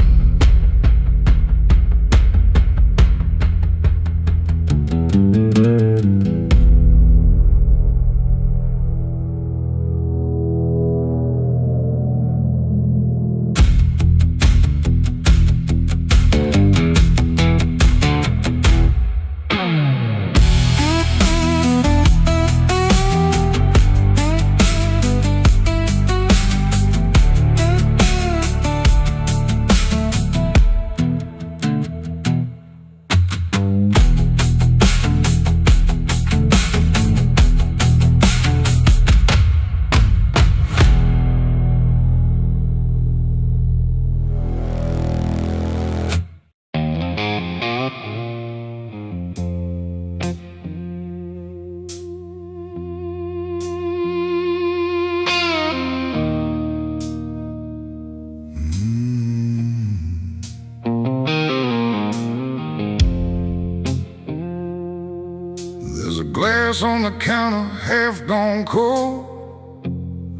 glass on the counter, half gone cold,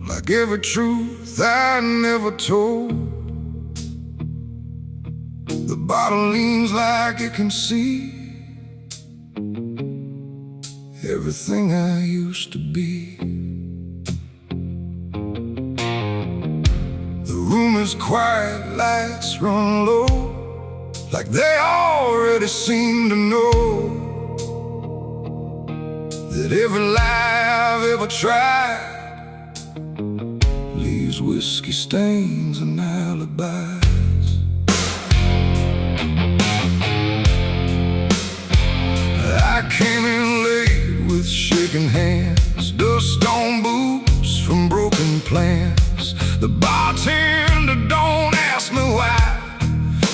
like every truth I never told. The bottle leans like it can see everything I used to be. The room is quiet, lights run low, like they already seem to know that every lie I've ever tried leaves whiskey stains and alibis. I came in late with shaking hands, dust on boots from broken plans. The bartender don't ask me why,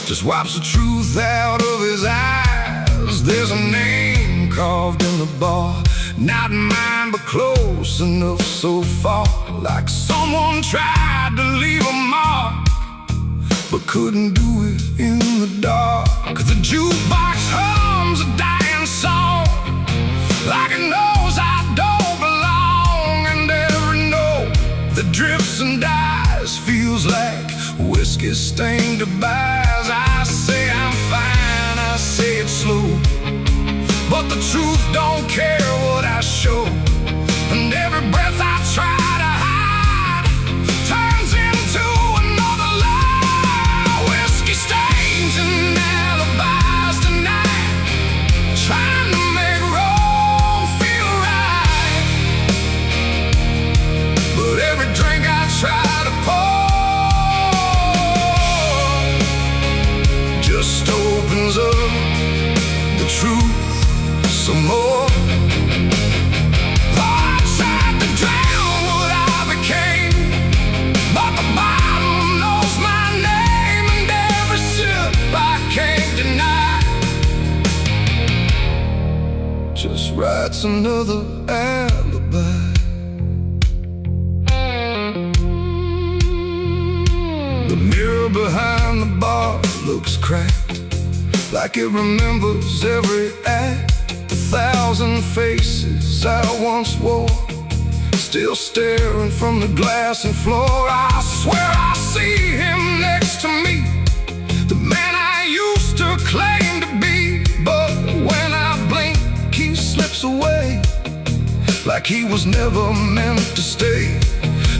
just wipes the truth out of his eyes. There's a name carved in the bar, not mine but close enough so far, like someone tried to leave a mark but couldn't do it in the dark. The jukebox hums a dying song, like it knows I don't belong, and every note that drifts and dies feels like whiskey stained goodbyes. I say I'm fine, I say it slow, but the truth don't care what I show, and every breath I try to hide turns into another lie. Whiskey stains and alibis tonight, trying to make wrong feel right. But every drink I try to pour just opens up the truth some more. I tried to drown what I became, but the bottle knows my name, and every sip I can't deny just writes another alibi. The mirror behind the bar looks cracked, like it remembers every act. 1,000 faces I once wore, still staring from the glass and floor. I swear I see him next to me, the man I used to claim to be. But when I blink, he slips away, like he was never meant to stay.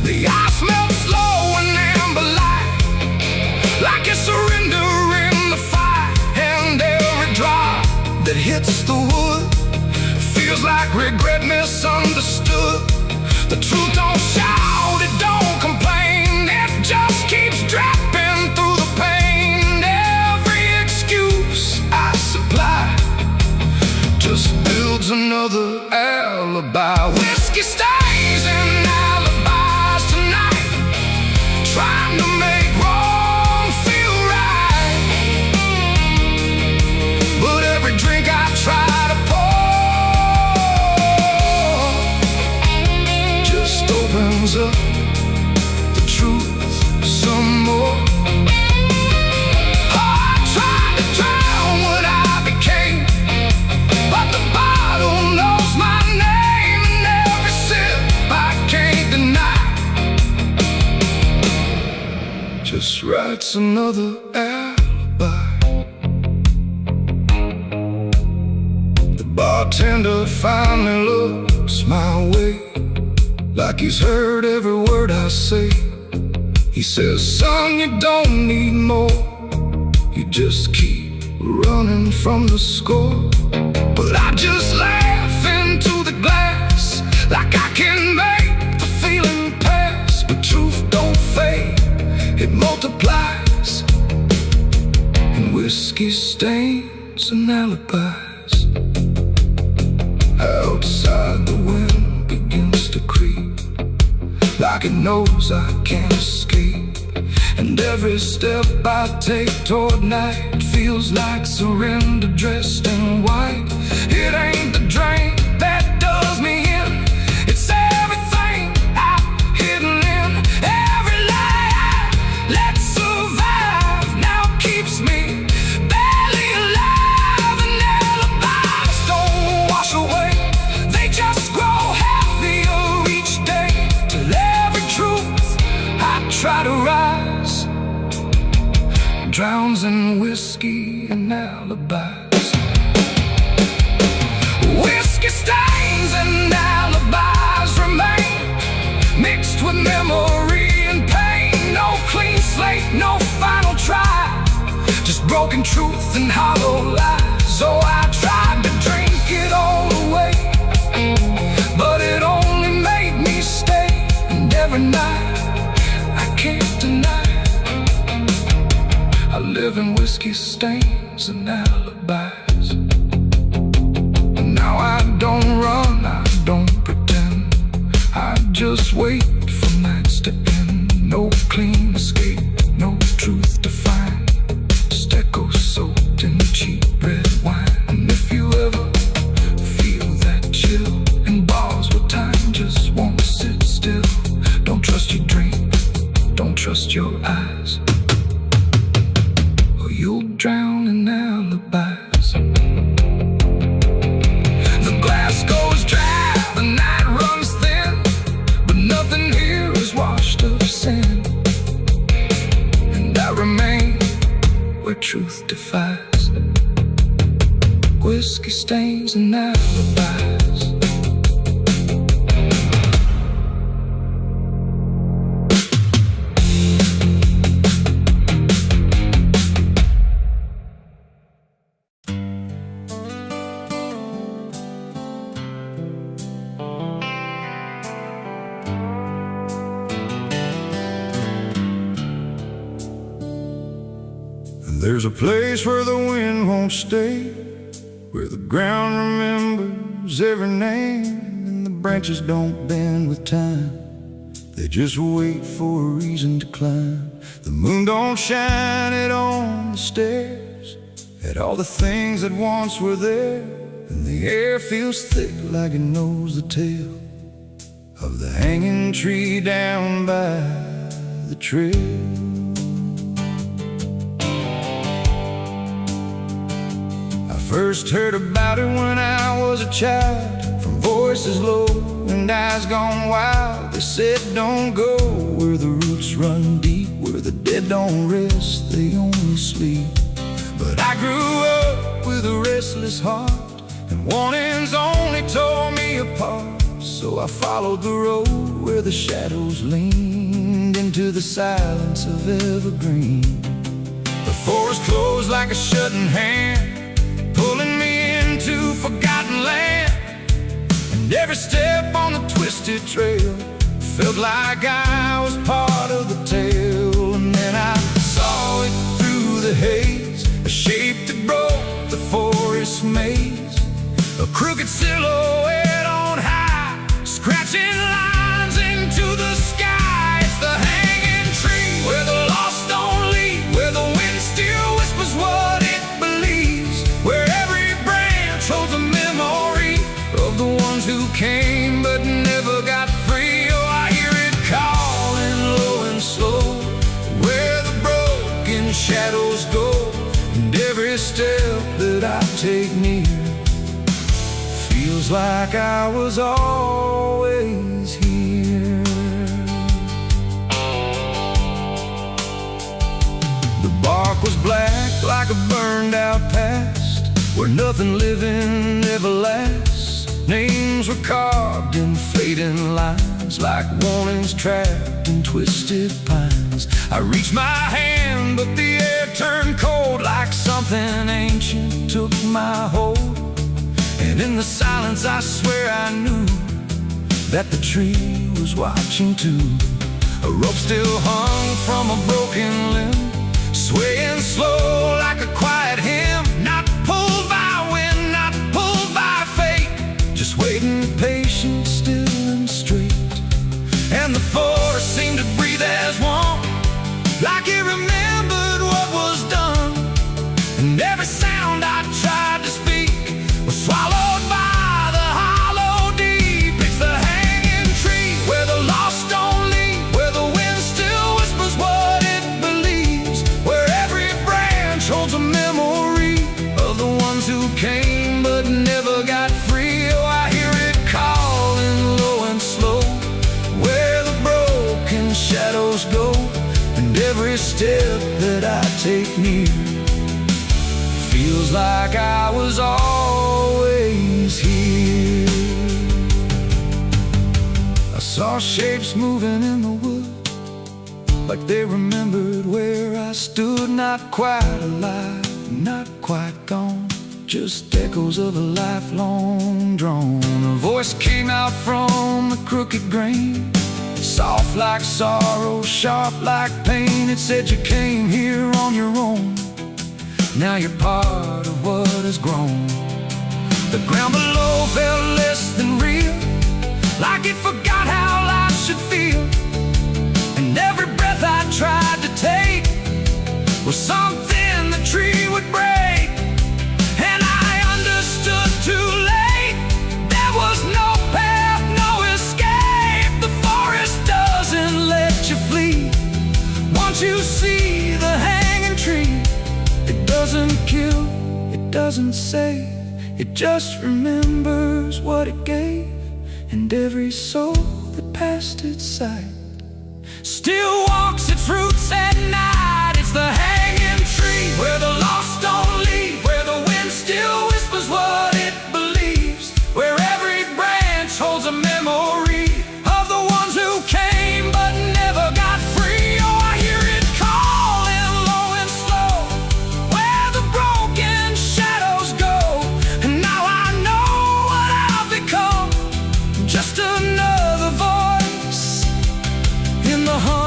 The ice melts slow and amber light, like a surrender in the fire, and every drop that hits the wood feels like regret misunderstood. The truth don't shout, it don't complain, it just keeps dropping through the pain. Every excuse I supply just builds another alibi. Whiskey stains and alibis tonight, trying to make wrong feel right. But every drink I try to opens up the truth some more. I tried to drown what I became, but the bottle knows my name, and every sip I can't deny just writes another alibi. The bartender finally looks my way, like he's heard every word I say. He says, son, you don't need more, you just keep running from the score. But I just laugh into the glass, like I can make the feeling pass. But truth don't fade, it multiplies, and whiskey stains and alibis. Outside the wind begins to creep, like it knows I can't escape, and every step I take toward night feels like surrender dressed in white. It ain't the drink that does me in, it's everything I've hidden in. Every lie I let survive now keeps me barely alive, and alibis don't wash away, they just drowns in whiskey and alibis. Whiskey stains and alibis remain, mixed with memory and pain. No clean slate, no final try, just broken truth and hollow lies. So I tried to drink it all away, but it only made me stay. And every night, I can't deny, I live in whiskey stains and alibis. And now I don't run, I don't pretend, I just wait for nights to end. No clean escape, no truth to find, just echoes soaked in cheap red wine. And if you ever feel that chill in bars where time just won't sit still, don't trust your dream, don't trust your eyes, or you'll drown in alibis. The glass goes dry, the night runs thin, but nothing here is washed of sin. And I remain where truth defies, whiskey stains and alibis. There's a place where the wind won't stay, where the ground remembers every name, and the branches don't bend with time, they just wait for a reason to climb. The moon don't shine it on the stairs, at all the things that once were there, and the air feels thick like it knows the tale of the hanging tree down by the trail. First heard about it when I was a child, from voices low and eyes gone wild. They said don't go where the roots run deep, where the dead don't rest, they only sleep. But I grew up with a restless heart, and warnings only tore me apart. So I followed the road where the shadows leaned into the silence of evergreen. The forest closed like a shutting hand, pulling me into forgotten land. And every step on the twisted trail felt like I was part of the tale. And then I saw it through the haze, a shape that broke the forest maze, a crooked silhouette on high, scratching lines into the sky. It's the hanging tree where the lost don't leave, where the wind still whispers what it believes, where every branch holds a memory of the ones who came but never got free. Oh, I hear it calling low and slow, where the broken shadows go, and every step that I take near feels like I was always here. The bark was black like a burned out past, where nothing living ever lasts. Names were carved in fading lines, like warnings trapped in twisted pines. I reached my hand, but the air turned cold, like something ancient took my hold. And in the silence I swear I knew that the tree was watching too. A rope still hung from a broken limb, swaying slow like a quiet hymn, not pulled by wind, not pulled by fate, just waiting patient, still and straight. And the forest seemed to breathe as one, like it remembered what was done. And every sound I tried to speak was swallowed by the hollow deep. It's the hanging tree where the lost don't leave, where the wind still whispers what it believes, where every branch holds a memory step that I take near feels like I was always here. I saw shapes moving in the wood, like they remembered where I stood. Not quite alive, not quite gone, just echoes of a lifelong drone. A voice came out from the crooked grain, soft like sorrow, sharp like pain. It said, you came here on your own, now you're part of what has grown. The ground below felt less than real, like it forgot how life should feel. And every breath I tried to take was something the tree would break. And I understood too late, there was no path, no escape. The forest doesn't let you flee. Once you see the hanging tree, it doesn't kill, it doesn't save, it just remembers what it gave. And every soul that passed its sight still walks its roots at night. It's the hanging tree, where the lost don't leave, where the wind still whispers what it believes, where every branch holds a memory of the ones who came but never got free. Oh, I hear it calling low and slow, where the broken shadows go. And now I know what I've become, just another voice in the hum.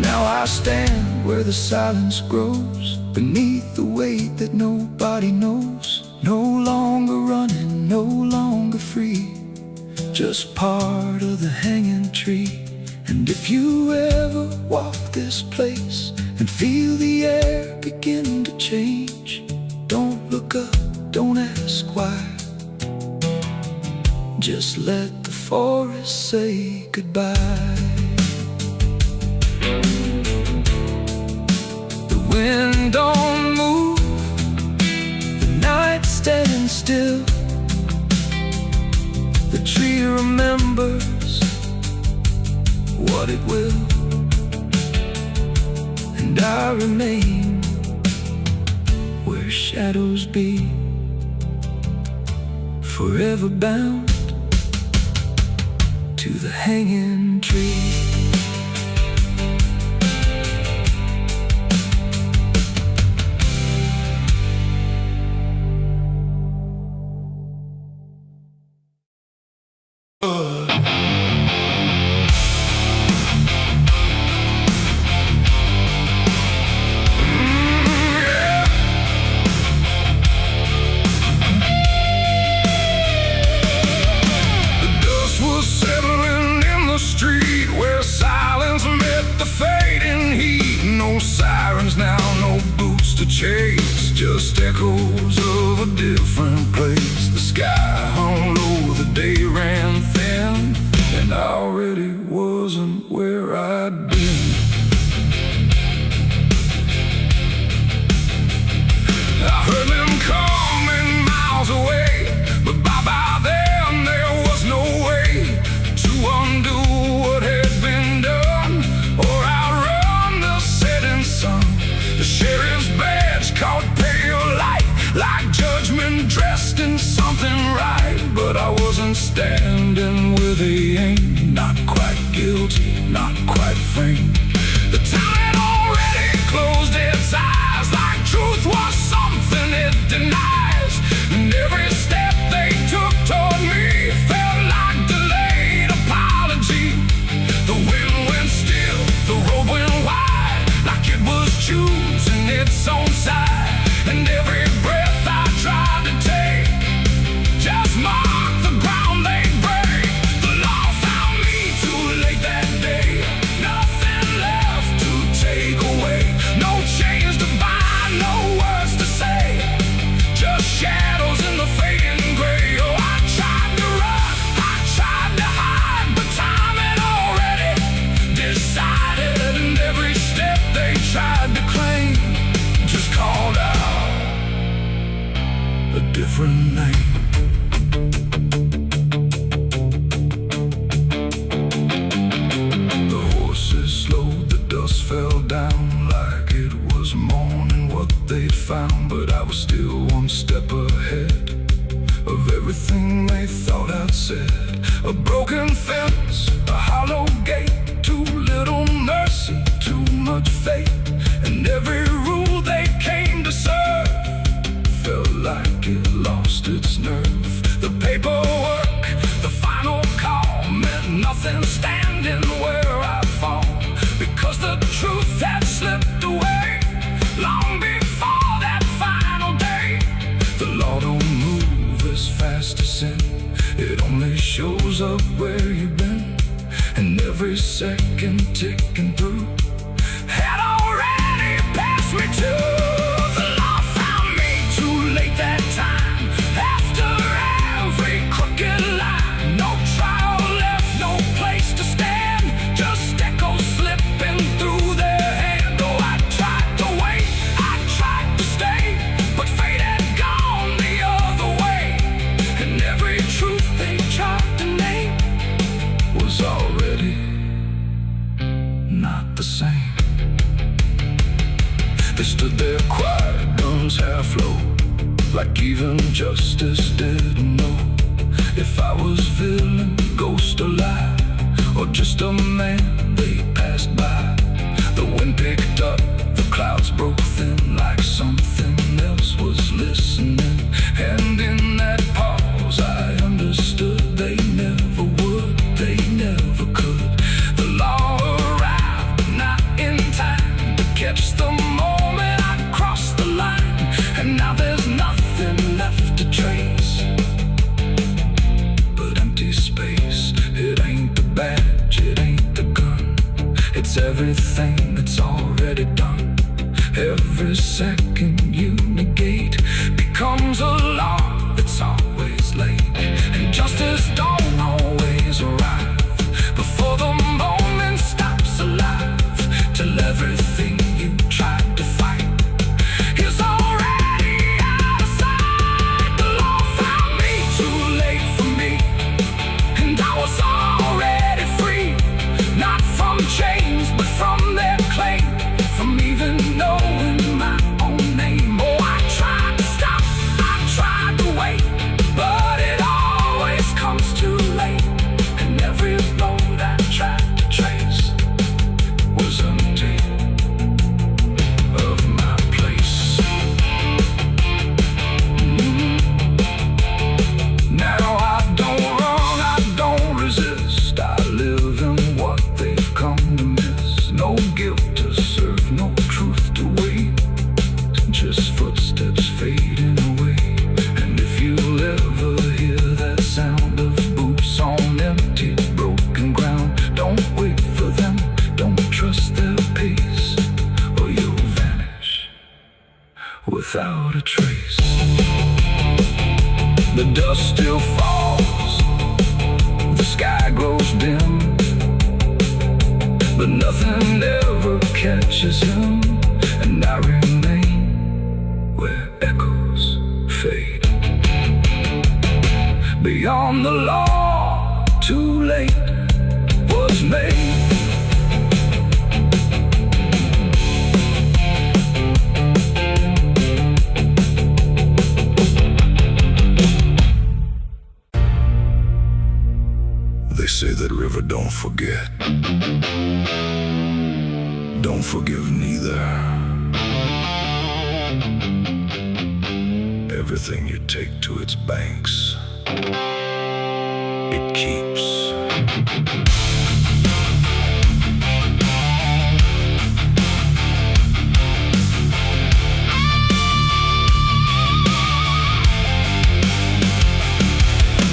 Now I stand where the silence grows, beneath the weight that nobody knows. No longer running, no longer free, just part of the hanging tree. And if you ever walk this place and feel the air begin to change, don't look up, don't ask why, just let the forest say goodbye. The wind don't move, the night stands still, the tree remembers what it will, and I remain where shadows be, forever bound to the hanging tree. Chase, just echoes of a different place. The sky hung low, the day ran thin, and I already wasn't where I'd been. I heard them coming miles away, but by then there was no way to undo what had been done or outrun the setting sun. The sheriff's badge caught pale light, like judgment dressed in something right. But I wasn't standing where they aimed, not quite guilty, not quite framed. The town had already closed its eyes, like truth was something it denies. And every step they took toward me felt like delayed apology. The wind went still, the road went wide, like it was choosing its own side. And every breath I tried to take just marked the ground they break. The law found me too late that day, nothing left to take away. No chains to bind, no words to say, just shadows in the fading gray. Oh, I tried to run, I tried to hide, but time had already decided. And every step they tried to claim just called out a different name. said. A broken fence, a hollow gate, too little mercy, too much faith. And every rule they came to serve felt like it lost its nerve. The paperwork, the final call, meant nothing standing where I fall, because the truth had slipped away long before that final day. The law don't move as fast as sin. It only shows up where you've been. And every second ticking through had already passed me too. The law found me too late that time. After every crooked line, no trial left, no place to stand, just echoes slipping through their hand. Oh, I tried to wait, I tried to stay, but fate had gone the other way. And every truth they tried to name was already not the same. They stood there quiet, guns half low, like even justice didn't know if I was villain, ghost or lie, or just a man they passed by. The wind picked up, the clouds broke thin, like something else was listening. And in that pause I understood they never would, they never could. The law arrived, but not in time to catch the moment I crossed the line. And now there's nothing left to trace but empty space. It ain't the badge, it ain't the gun, it's everything that's already done. Every second you negate becomes a law that's always late. And justice don't always arrive before the moment stops alive, till everything you tried to fight is already out of sight. The law found me too late for me, and I was already free, not from chains but from their claim, from even knowing my own name. Oh, I tried to stop, I tried to wait, but it always comes too late. And every road I tried to trace was empty of my place. Now I don't run, I don't resist, I live in what they've come to miss. No guilt to serve, no truth to wait, just footsteps fading away. And if you'll ever hear that sound of boots on empty, broken ground, don't wait for them, don't trust their pace, or you'll vanish without a trace. The dust still falls, the sky grows dim, but nothing ever catches him. And I remain where echoes fade. Beyond the law, too late was made. They say that river don't forget, don't forgive neither. Everything you take to its banks, it keeps.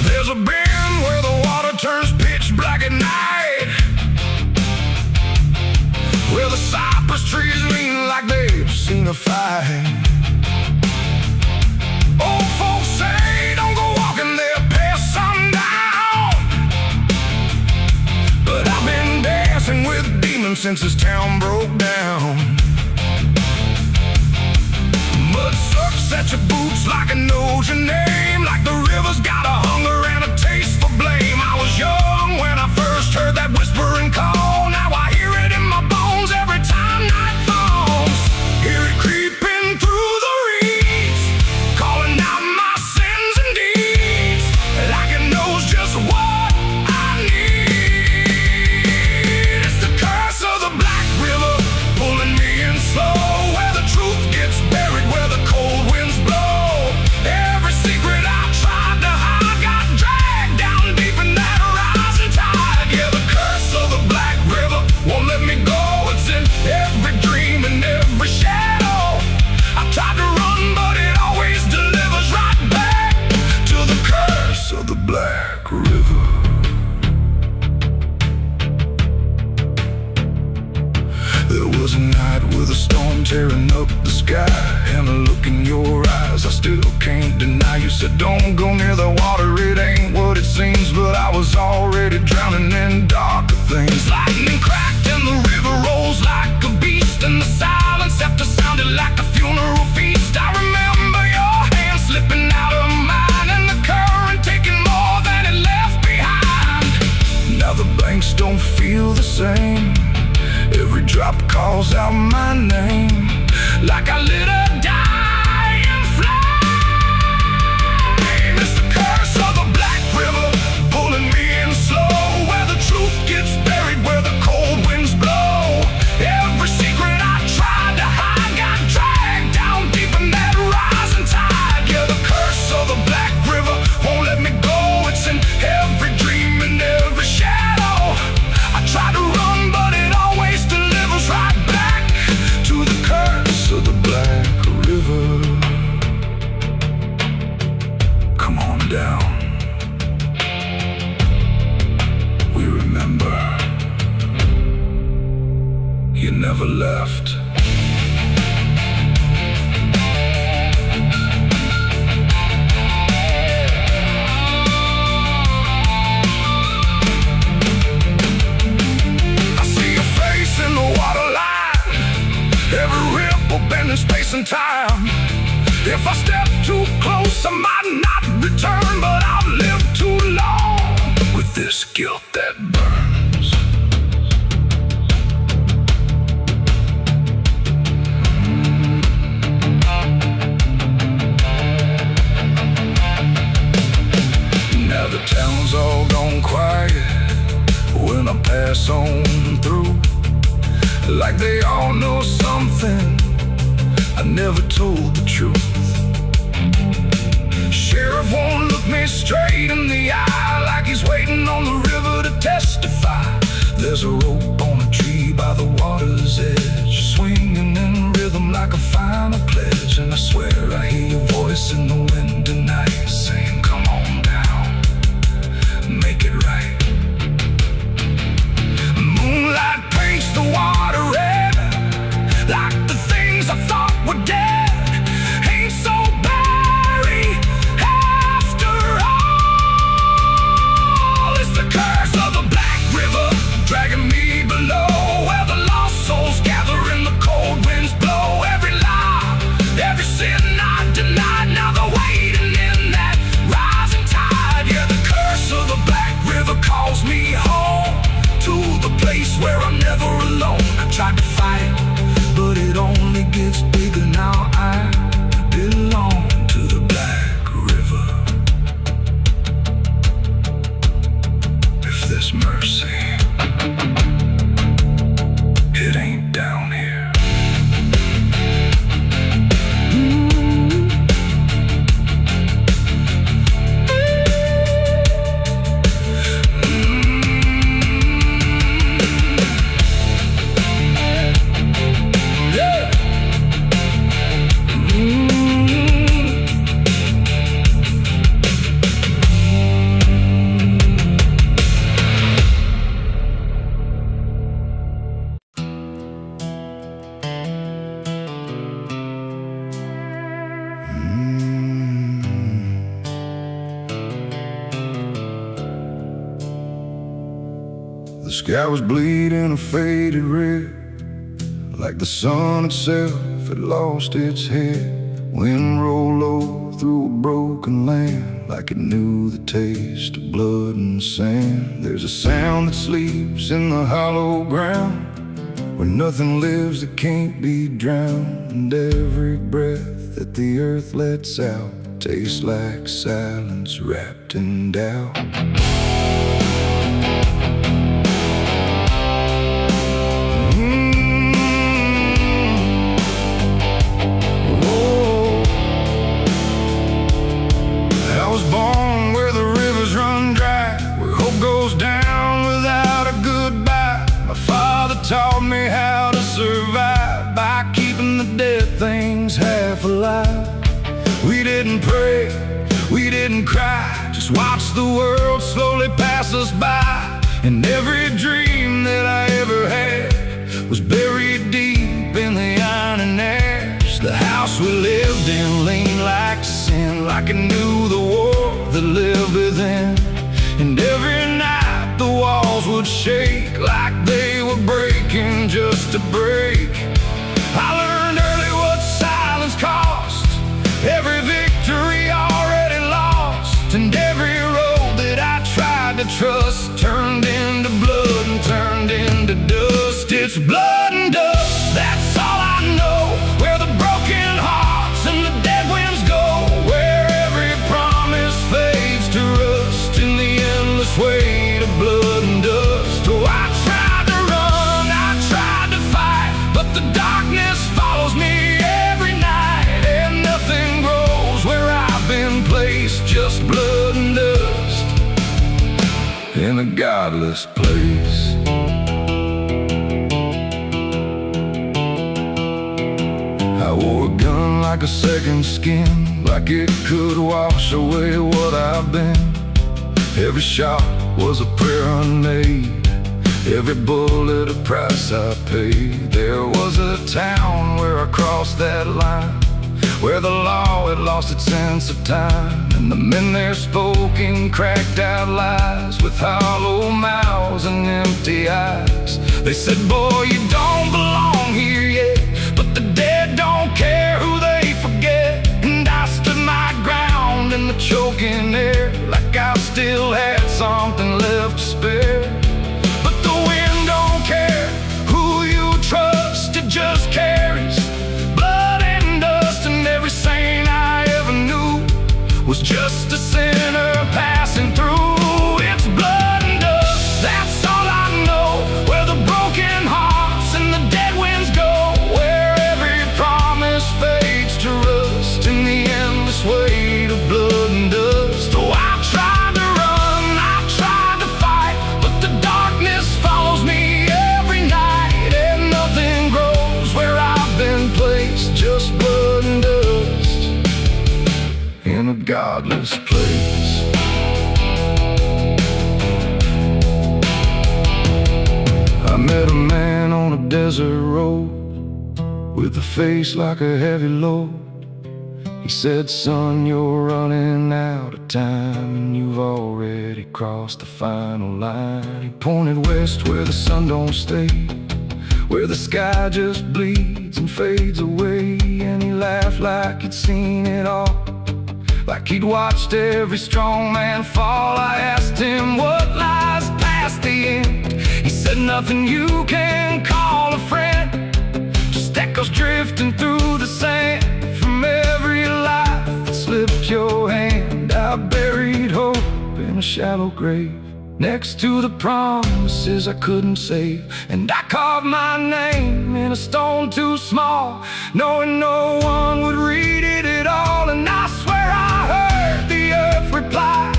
There's a bend where the water turns pitch black at night, where the cypress trees lean like they've seen a fight. Old folks say don't go walking there past sundown, but I've been dancing with demons since this town broke down. Mud sucks at your boots like it knows your name, like the river's got a hunger and a taste for blame. I was young when I first heard that whispering call. Now I hear it in my bones every time night falls. Hear it creeping through the reeds, calling out my sins and deeds, like it knows just Black River. There was a night with a storm tearing up the sky, and a look in your eyes I still can't deny. You said don't go near the water, it ain't what it seems. But I was already drowning in darker things. Lightning cracked and the river rolls like a beast, and the silence after sounded like a funeral feast. I remember your hand slipping out of mine, and the current taking more than it left behind. Now the banks don't feel the same. Every drop calls out my name, like I lit a dying flame. It's the curse of the Black River, pulling me in slow, where the truth gets buried, where the cold winds blow. Every secret I tried to hide got dragged down deep in that rising tide. Yeah, the curse of the Black River won't let me go. It's in every dream and every shadow. I try to run, but it always delivers right back to the curse of the Black River. Come on down. We remember. You never left. In the water line, every ripple bending space and time. If I step too close, I might not return, but I've lived too long with this guilt that burns. Now the town's all gone quiet when I pass on through, like they all know something I never told the truth. Sheriff won't look me straight in the eye, like he's waiting on the river to testify. There's a rope on a tree by the water's edge, swinging in rhythm like a final pledge. And I swear I hear your voice in the wind tonight, saying come on down, make it right. Moonlight paints the water red, like the things I thought were dead ain't so buried after all. It's the curse of the Black River, dragging me below, where the lost souls gather and the cold winds blow. Every lie, every sin I denied, now they're waiting in that rising tide. Yeah, the curse of the Black River calls me home, to the place where I'm never alone. I tried to fight, but it only gets bigger now. I belong to the Black River. If there's mercy, it ain't down here. The sky was bleeding a faded red, like the sun itself had lost its head. Wind rolled low through a broken land, like it knew the taste of blood and sand. There's a sound that sleeps in the hollow ground, where nothing lives that can't be drowned. And every breath that the earth lets out tastes like silence wrapped in doubt. Taught me how to survive by keeping the dead things half alive. We didn't pray, we didn't didn't cry, just watched the world slowly pass us by. And every dream that I ever had was buried deep in the iron and ash. The house we lived in leaned like sin, like it knew the war that lived within. And every night the walls would shake like they were breaking just to break. I learned early what silence cost, every victory already lost. And every road that I tried to trust turned into blood and turned into dust. It's blood and dust, that's all I know. Where the broken hearts and the dead winds go, where every promise fades to rust in the endless weight of blood and dust. Oh, I tried to run, I tried to fight, but the darkness follows me every night. And nothing grows where I've been placed, just blood and dust in a godless place. I wore a gun like a second skin, like it could wash away what I've been. Every shot was a prayer unmade, every bullet a price I paid. There was a town where I crossed that line, where the law had lost its sense of time. And the men there spoke in cracked out lies, with hollow mouths and empty eyes. They said, boy, you don't belong here yet, but the dead don't care who they forget. And I stood my ground in the choking air, like I still had something left to spare. But the wind don't care who you trust, it just carries blood and dust. And every saint I ever knew was just a sinner passing through. It's blood and dust, that's all I know. Where the broken hearts and the dead winds go, where every promise fades to rust in the endless weight of blood and dust. Oh, I tried to run, I tried to fight, but the darkness follows me every night. And nothing grows where I've been placed, just blood and dust in a godless place. I met a man on a desert road, with a face like a heavy load. He said, son, you're running out of time, and you've already crossed the final line. He pointed west where the sun don't stay, where the sky just bleeds and fades away. And he laughed like he'd seen it all, like he'd watched every strong man fall. I asked him what lies past the end. He said, nothing you can call a friend, just echoes drifting through the sand from every life that slipped your hand. I buried hope in a shallow grave, next to the promises I couldn't save. And I carved my name in a stone too small, knowing no one would read it at all. And I swear I heard the earth reply,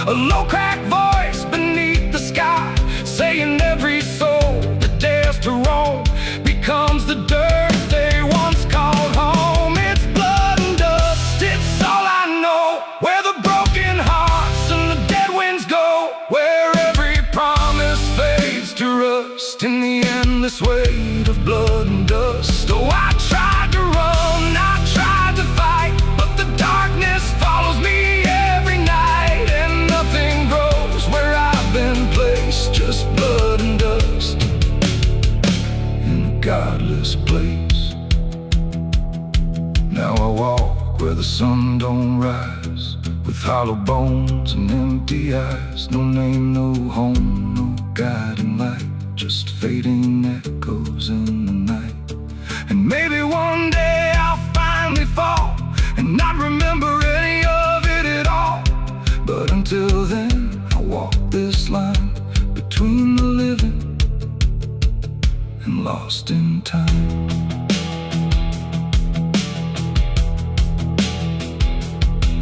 a low cracked voice beneath the sky, saying every soul that dares to roam becomes the dirt they once called home. It's blood and dust, it's all I know. Where the broken hearts and the dead winds go, where every promise fades to rust in the endless weight of blood and dust. Oh, I tried to run, I tried to fight, but the darkness follows me every night. And nothing grows where I've been placed, just blood and dust in a godless place. Now I walk where the sun don't rise, with hollow bones and empty eyes. No name, no home, no guiding light, just fading echoes in the night. And maybe one day I'll finally fall and not remember any of it at all. But until then, I'll walk this line between the living and lost in time.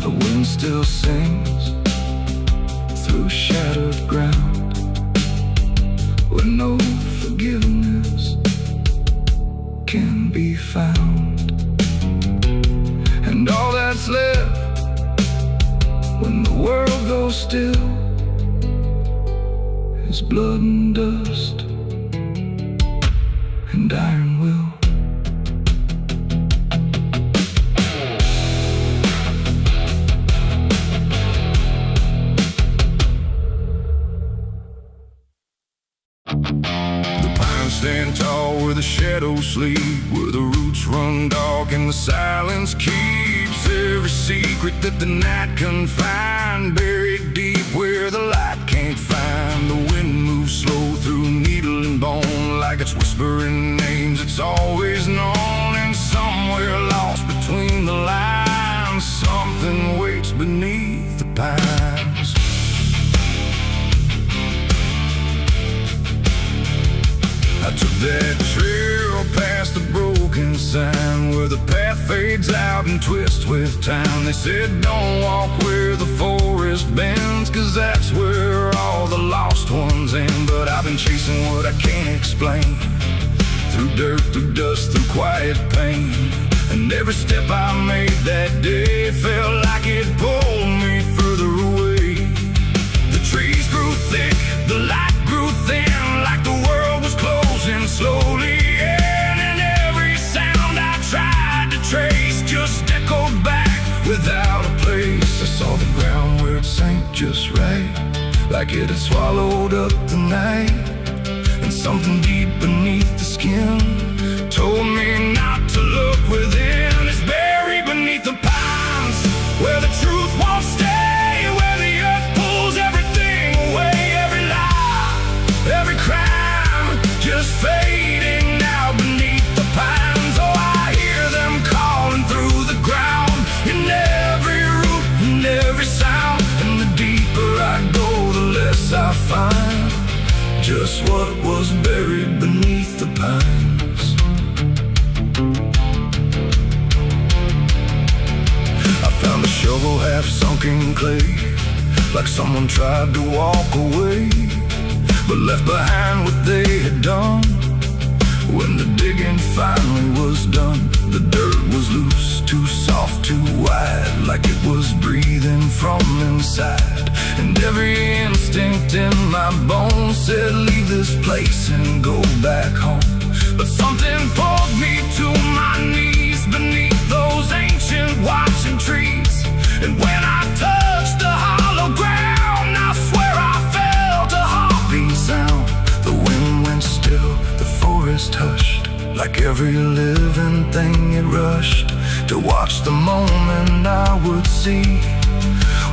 The wind still sings through shattered ground, where no forgiveness can be found. And all that's left when world goes still is blood and dust and iron will. The pines stand tall where the shadows sleep, where the roots run dark and the silence keeps every secret that the night can find, buried deep where the light can't find. The wind moves slow through needle and bone, like it's whispering names it's always known. And somewhere lost between the lines, something waits beneath the pines. I took that trail past the broken sign, where the path fades out and twists with time. They said don't walk where the forest bends, 'cause that's where all the lost ones end. But I've been chasing what I can't explain, through dirt, through dust, through quiet pain. And every step I made that day felt like it pulled me further away. The trees grew thick, the light grew thin, like the world was closing slowly in. And every sound I tried to trace just echoed back without a place. I saw the ground where it sank just right, like it had swallowed up the night. And something deep beneath the skin told me not to look within. It's buried beneath the pines, where the truth won't stay, where the earth pulls everything away. Every lie, every crime, just fading now beneath the pines. Oh, I hear them calling through the ground, in every root and every sound. And the deeper I go, the less I find just what was buried beneath the pines. I found a shovel half sunk in clay, like someone tried to walk away, but left behind what they had done. When the digging finally was done, the dirt was loose, too soft, too wide, like it was breathing from inside. And every instinct in my bones said leave this place and go back home. But something pulled me to my knees beneath those ancient watching trees. And when I touched the hollow ground, I swear I felt a heartbeat sound. The wind went still, the forest hushed, like every living thing it rushed to watch the moment I would see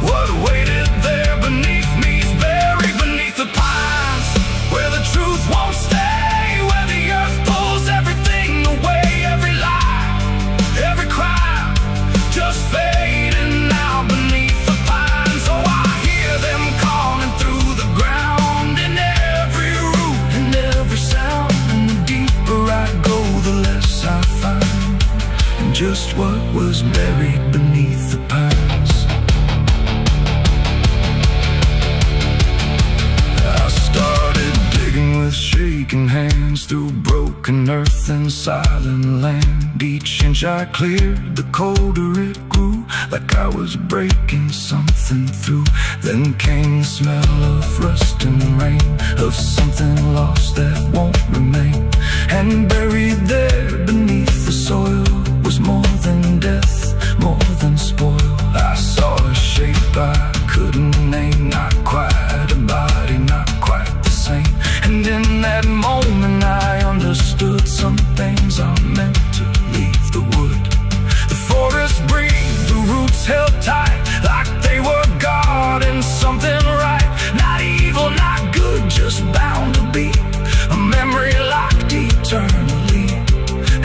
what waited there beneath me. Is buried beneath the pines, where the truth won't stay, where the earth pulls everything away. Every lie, every crime, just fading now beneath the pines. Oh, I hear them calling through the ground, in every root and every sound. And the deeper I go, the less I find, and just what was buried beneath the pines. I started digging with shaking hands through broken earth and silent land. Each inch I cleared, the colder it grew, like I was breaking something through. Then came the smell of rust and rain, of something lost that won't remain. And buried there beneath the soil was more than death, more than spoil. I saw a shape I couldn't name, not quite a body, not quite the same. And in that moment I understood some things are meant to leave the wood. The forest breathed, the roots held tight, like they were guarding something right. Not evil, not good, just bound to be a memory locked eternally.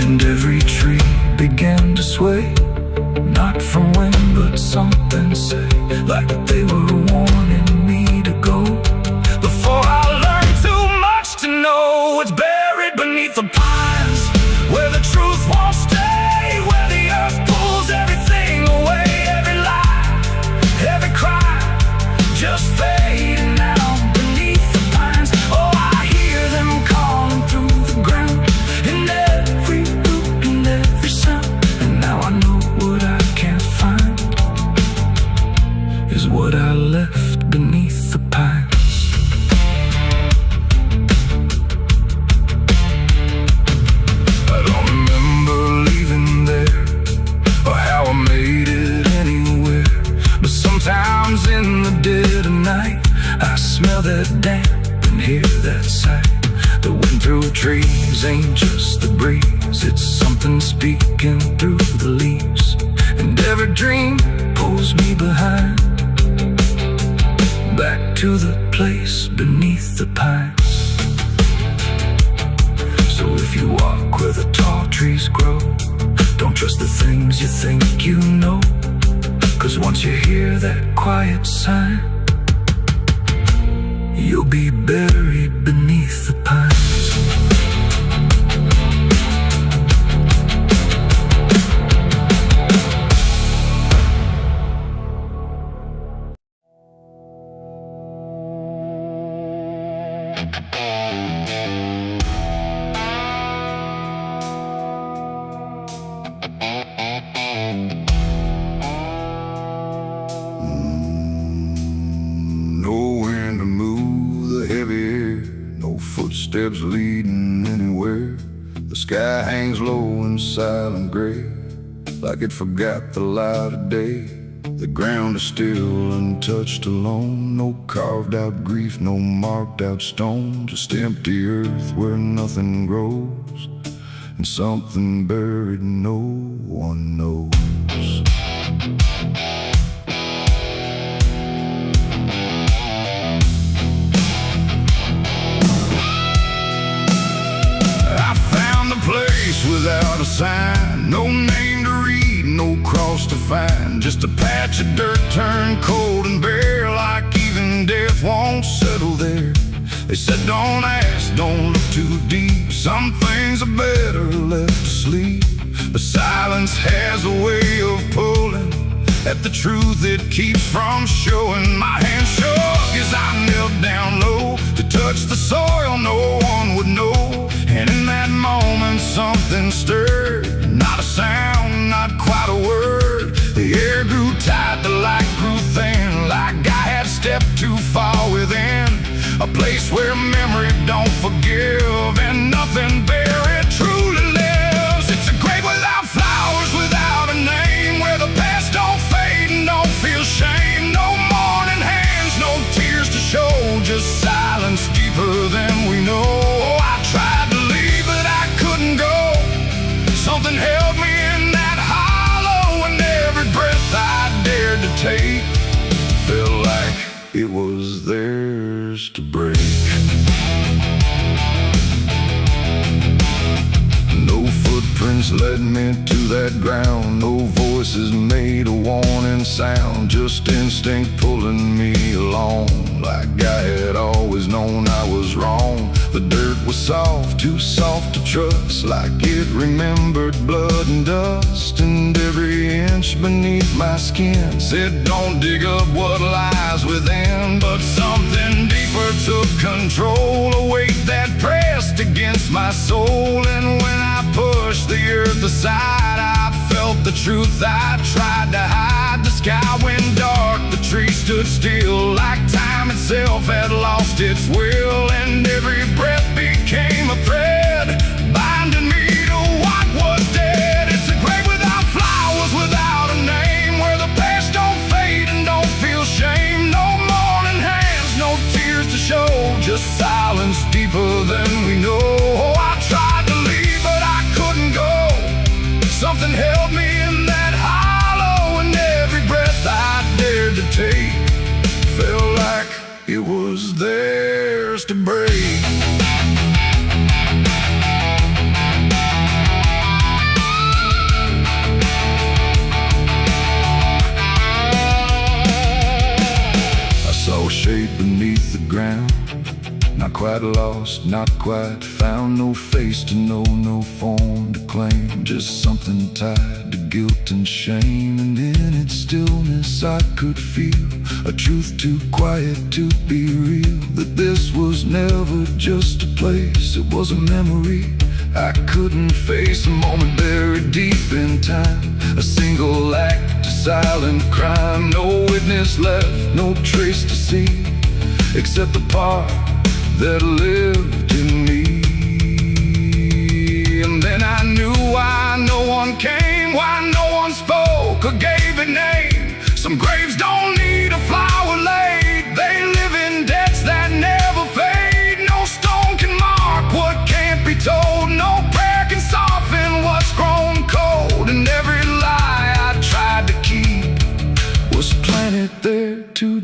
And every tree began to sway, not from wind but something say, like they were warning me to go. Before I learned too much to know, it's buried beneath the pines, where the truth won't stay, where the earth pulls everything away. Every lie, every crime, just fading now beneath the pines. Oh, I hear them calling through the ground, in every root and every sound. And now I know what I can't find is what I left arms in the dead of night. I smell that damp and hear that sigh. The wind through trees ain't just the breeze, it's something speaking through the leaves. And every dream pulls me behind, back to the place beneath the pines. So if you walk where the tall trees grow, don't trust the things you think you know, 'cause once you hear that quiet sign, you'll be buried beneath the pines. Footsteps leading anywhere. The sky hangs low in silent gray, like it forgot the light of day. The ground is still untouched alone, no carved out grief, no marked out stone, just empty earth where nothing grows, and something buried no one knows. Without a sign, no name to read, no cross to find, just a patch of dirt turned cold and bare, like even death won't settle there. They said don't ask, don't look too deep, some things are better left to sleep. But silence has a way of pulling at the truth it keeps from showing. My hand shook as I knelt down low to touch the soil no one would know. And in that moment something stirred, not a sound, not quite a word. The air grew tight, the light grew thin, like I had stepped too far within a place where memory don't forgive and nothing buried truly lives. It's a grave without flowers, without a name, where the past don't fade and don't feel shame. No mourning hands, no tears to show, just silence deeper than we know. I tried to leave, but I couldn't go. Something held me in that hollow, and every breath I dared to take felt like it was theirs to break. No footprints led me to that ground, no voices made a warning sound, just instinct pulling me along, like I had always known I was wrong. The dirt was soft, too soft to trust, like it remembered blood and dust, and every inch beneath my skin said don't dig up what lies within. But something deeper took control, a weight that pressed against my soul, and when I pushed the earth aside, I felt the truth I tried to hide. The sky went dark, the trees stood still, like time itself had lost its will, and every breath became a thread, binding me to what was dead. It's a grave without flowers, without a name, where the past don't fade and don't feel shame. No mourning hands, no tears to show, just silence deeper than we know. I tried to leave, but I couldn't go. Something held me in that hollow, and every breath I dared to take felt like it was theirs to break. I saw a shape beneath the ground, not quite lost, not quite found, no face to know, no form to claim, just something tied to guilt and shame. And in its stillness I could feel a truth too quiet to be real, that this was never just a place, it was a memory I couldn't face, a moment buried deep in time, a single act, a silent crime, no witness left, no trace to see, except the part that lived in me. And then I knew why no one came, why no one spoke or gave a name. Some graves don't need a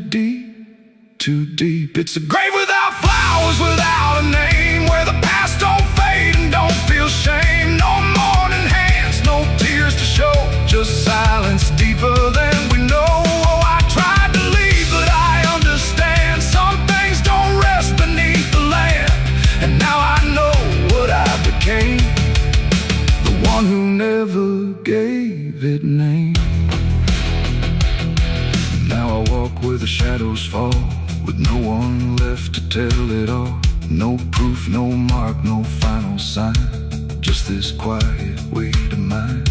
deep, too deep. It's a grave without flowers, without a name, where the past don't fade and don't feel shame. No mourning hands, no tears to show, just silence deeper than we know. Oh, I tried to leave, but I understand some things don't rest beneath the land. And now I know what I became, the one who never gave it name. Now I walk where the shadows fall, with no one left to tell it all. No proof, no mark, no final sign, just this quiet weight of mine.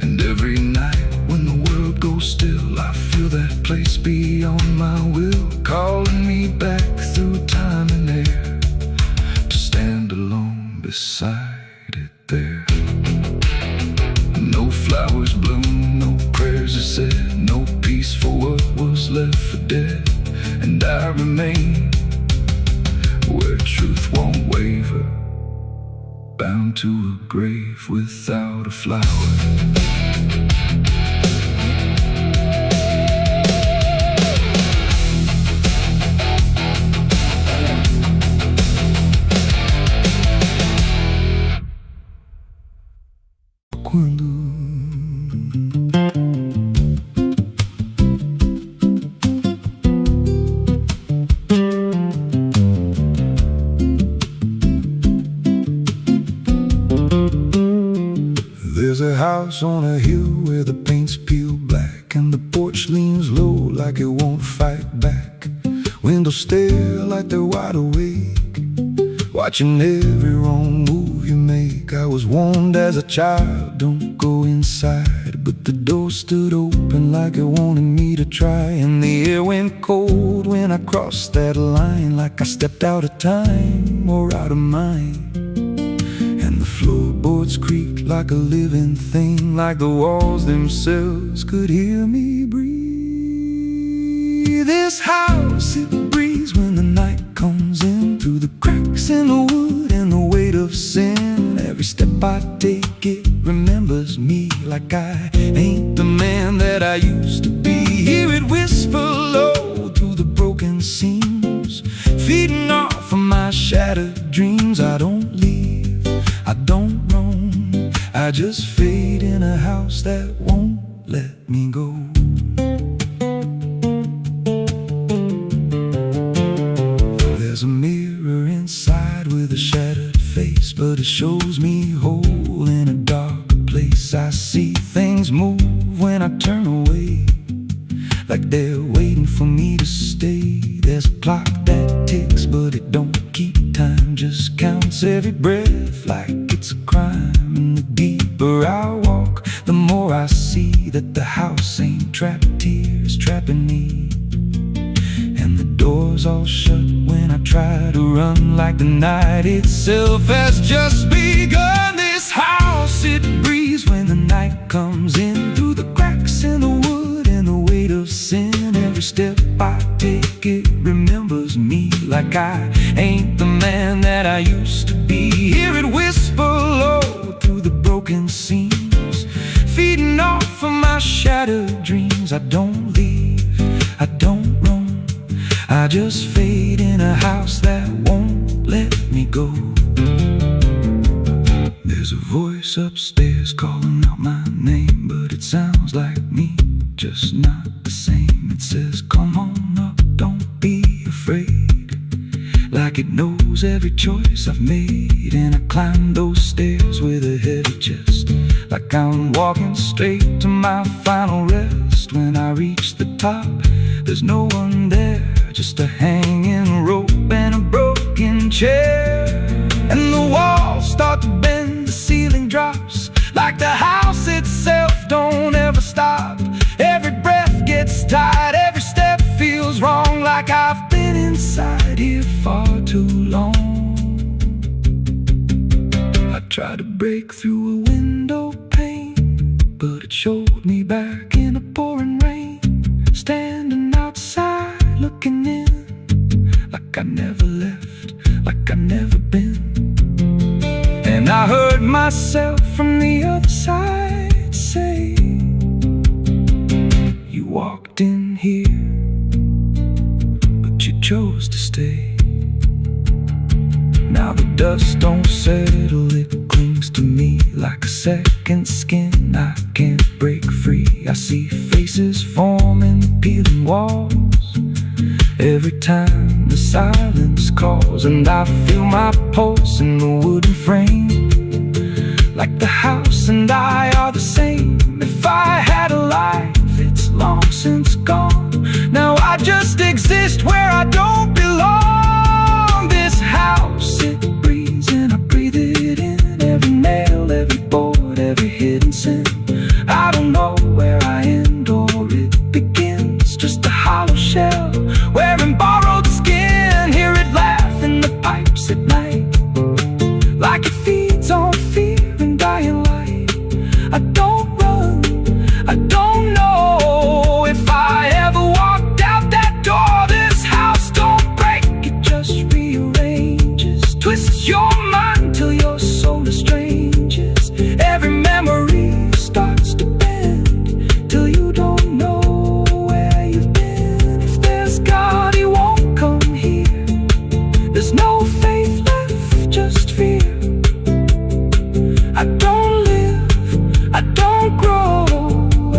And every night when the world goes still, I feel that place beyond my will, calling me back through time and air, to stand alone beside it there. No flowers bloom, no prayers are said, no peace for what was left for dead. And I remain where truth won't waver, bound to a grave without a flower. There's a house on a hill where the paint's peeled black, and the porch leans low like it won't fight back. Windows stare like they're wide awake, watching every wrong move you make. I was warned as a child, don't go inside, but the door stood open like it wanted me to try. And the air went cold when I crossed that line, like I stepped out of time or out of mind. And the floorboards creaked like a living thing, like the walls themselves could hear me breathe. This house, it breathes when the night comes in, through the cracks in the wood and the weight of sin. Every step I take, it remembers me, like I ain't the man that I used to be. Hear it whisper low through the broken seams, feeding off of my shattered dreams. I don't leave, I don't roam, I just fade in a house that won't let me go. There's a mirror inside with a shattered face, but it shows me whole in a darker place. I see things move when I turn away, like they're waiting for me to stay. There's a clock that ticks, but it don't keep time, just counts every breath like it's a crime. And the deeper I walk, the more I see that the house ain't trapped here, it's trapping me. And the doors all shut when I try to run, like the night itself has just begun. This house, it breathes when the night comes in, through the cracks in the wood and the weight of sin. Every step I take, it remembers me, like I ain't the man that I used to be. Hear it whisper low through the broken seams, feeding off of my shattered dreams. I don't leave, I don't roam, I just fade in a house that won't let me go. There's a voice upstairs calling out my name, but it sounds like me, just not the same. It says, come on up, don't be afraid, like it knows every choice I've made. And I climb those stairs with a heavy chest, like I'm walking straight to my final rest. When I reach the top, there's no one there, just a hanging rope and a broken chair. And the walls start to bend, the ceiling drops, like the house itself don't ever stop. Every breath gets tight, every step feels wrong, like I've been inside here far too long. I tried to break through a window pane, but it showed me back in a pouring rain, standing outside looking in, like I never left, like I never been. And I heard myself from the other side say, you walked in here chose to stay. Now the dust don't settle, it clings to me like a second skin. I can't break free. I see faces forming, peeling walls every time the silence calls, and I feel my pulse in the wooden frame, like the house and I are the same. If I had a life, it's long since gone. Now I just exist where I don't belong. This house, it breathes and I breathe it in. Every nail, every board, every hidden sin. I don't know where I end or it begins. Just a hollow shell wearing borrowed skin. Hear it laugh in the pipes at night, like it feeds on fear and dying light. I don't run, I don't know if I ever walked out that door. This house don't break, it just rearranges, twists your mind till your soul estranges. Every memory starts to bend till you don't know where you've been. If there's God, he won't come here. There's no faith left, just fear. I don't live, I don't grow,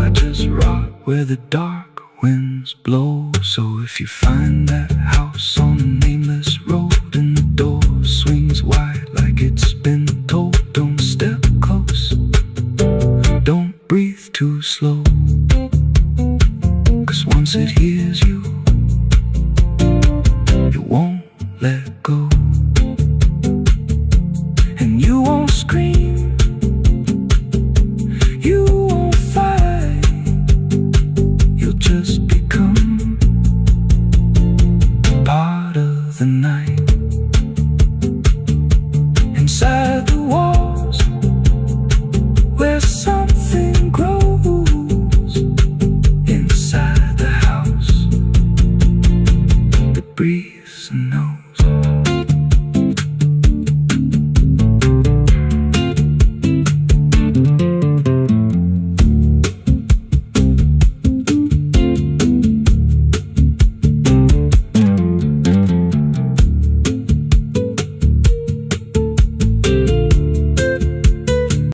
I just rot where the dark winds blow. So if you find that house on a nameless road and the door swings wide like it's been told, don't step close, don't breathe too slow, 'cause once it hears you, it won't let go. And you won't scream, you won't fight, you'll just become part of the night. Inside the walls, where something grows. Inside the house that breathes and knows.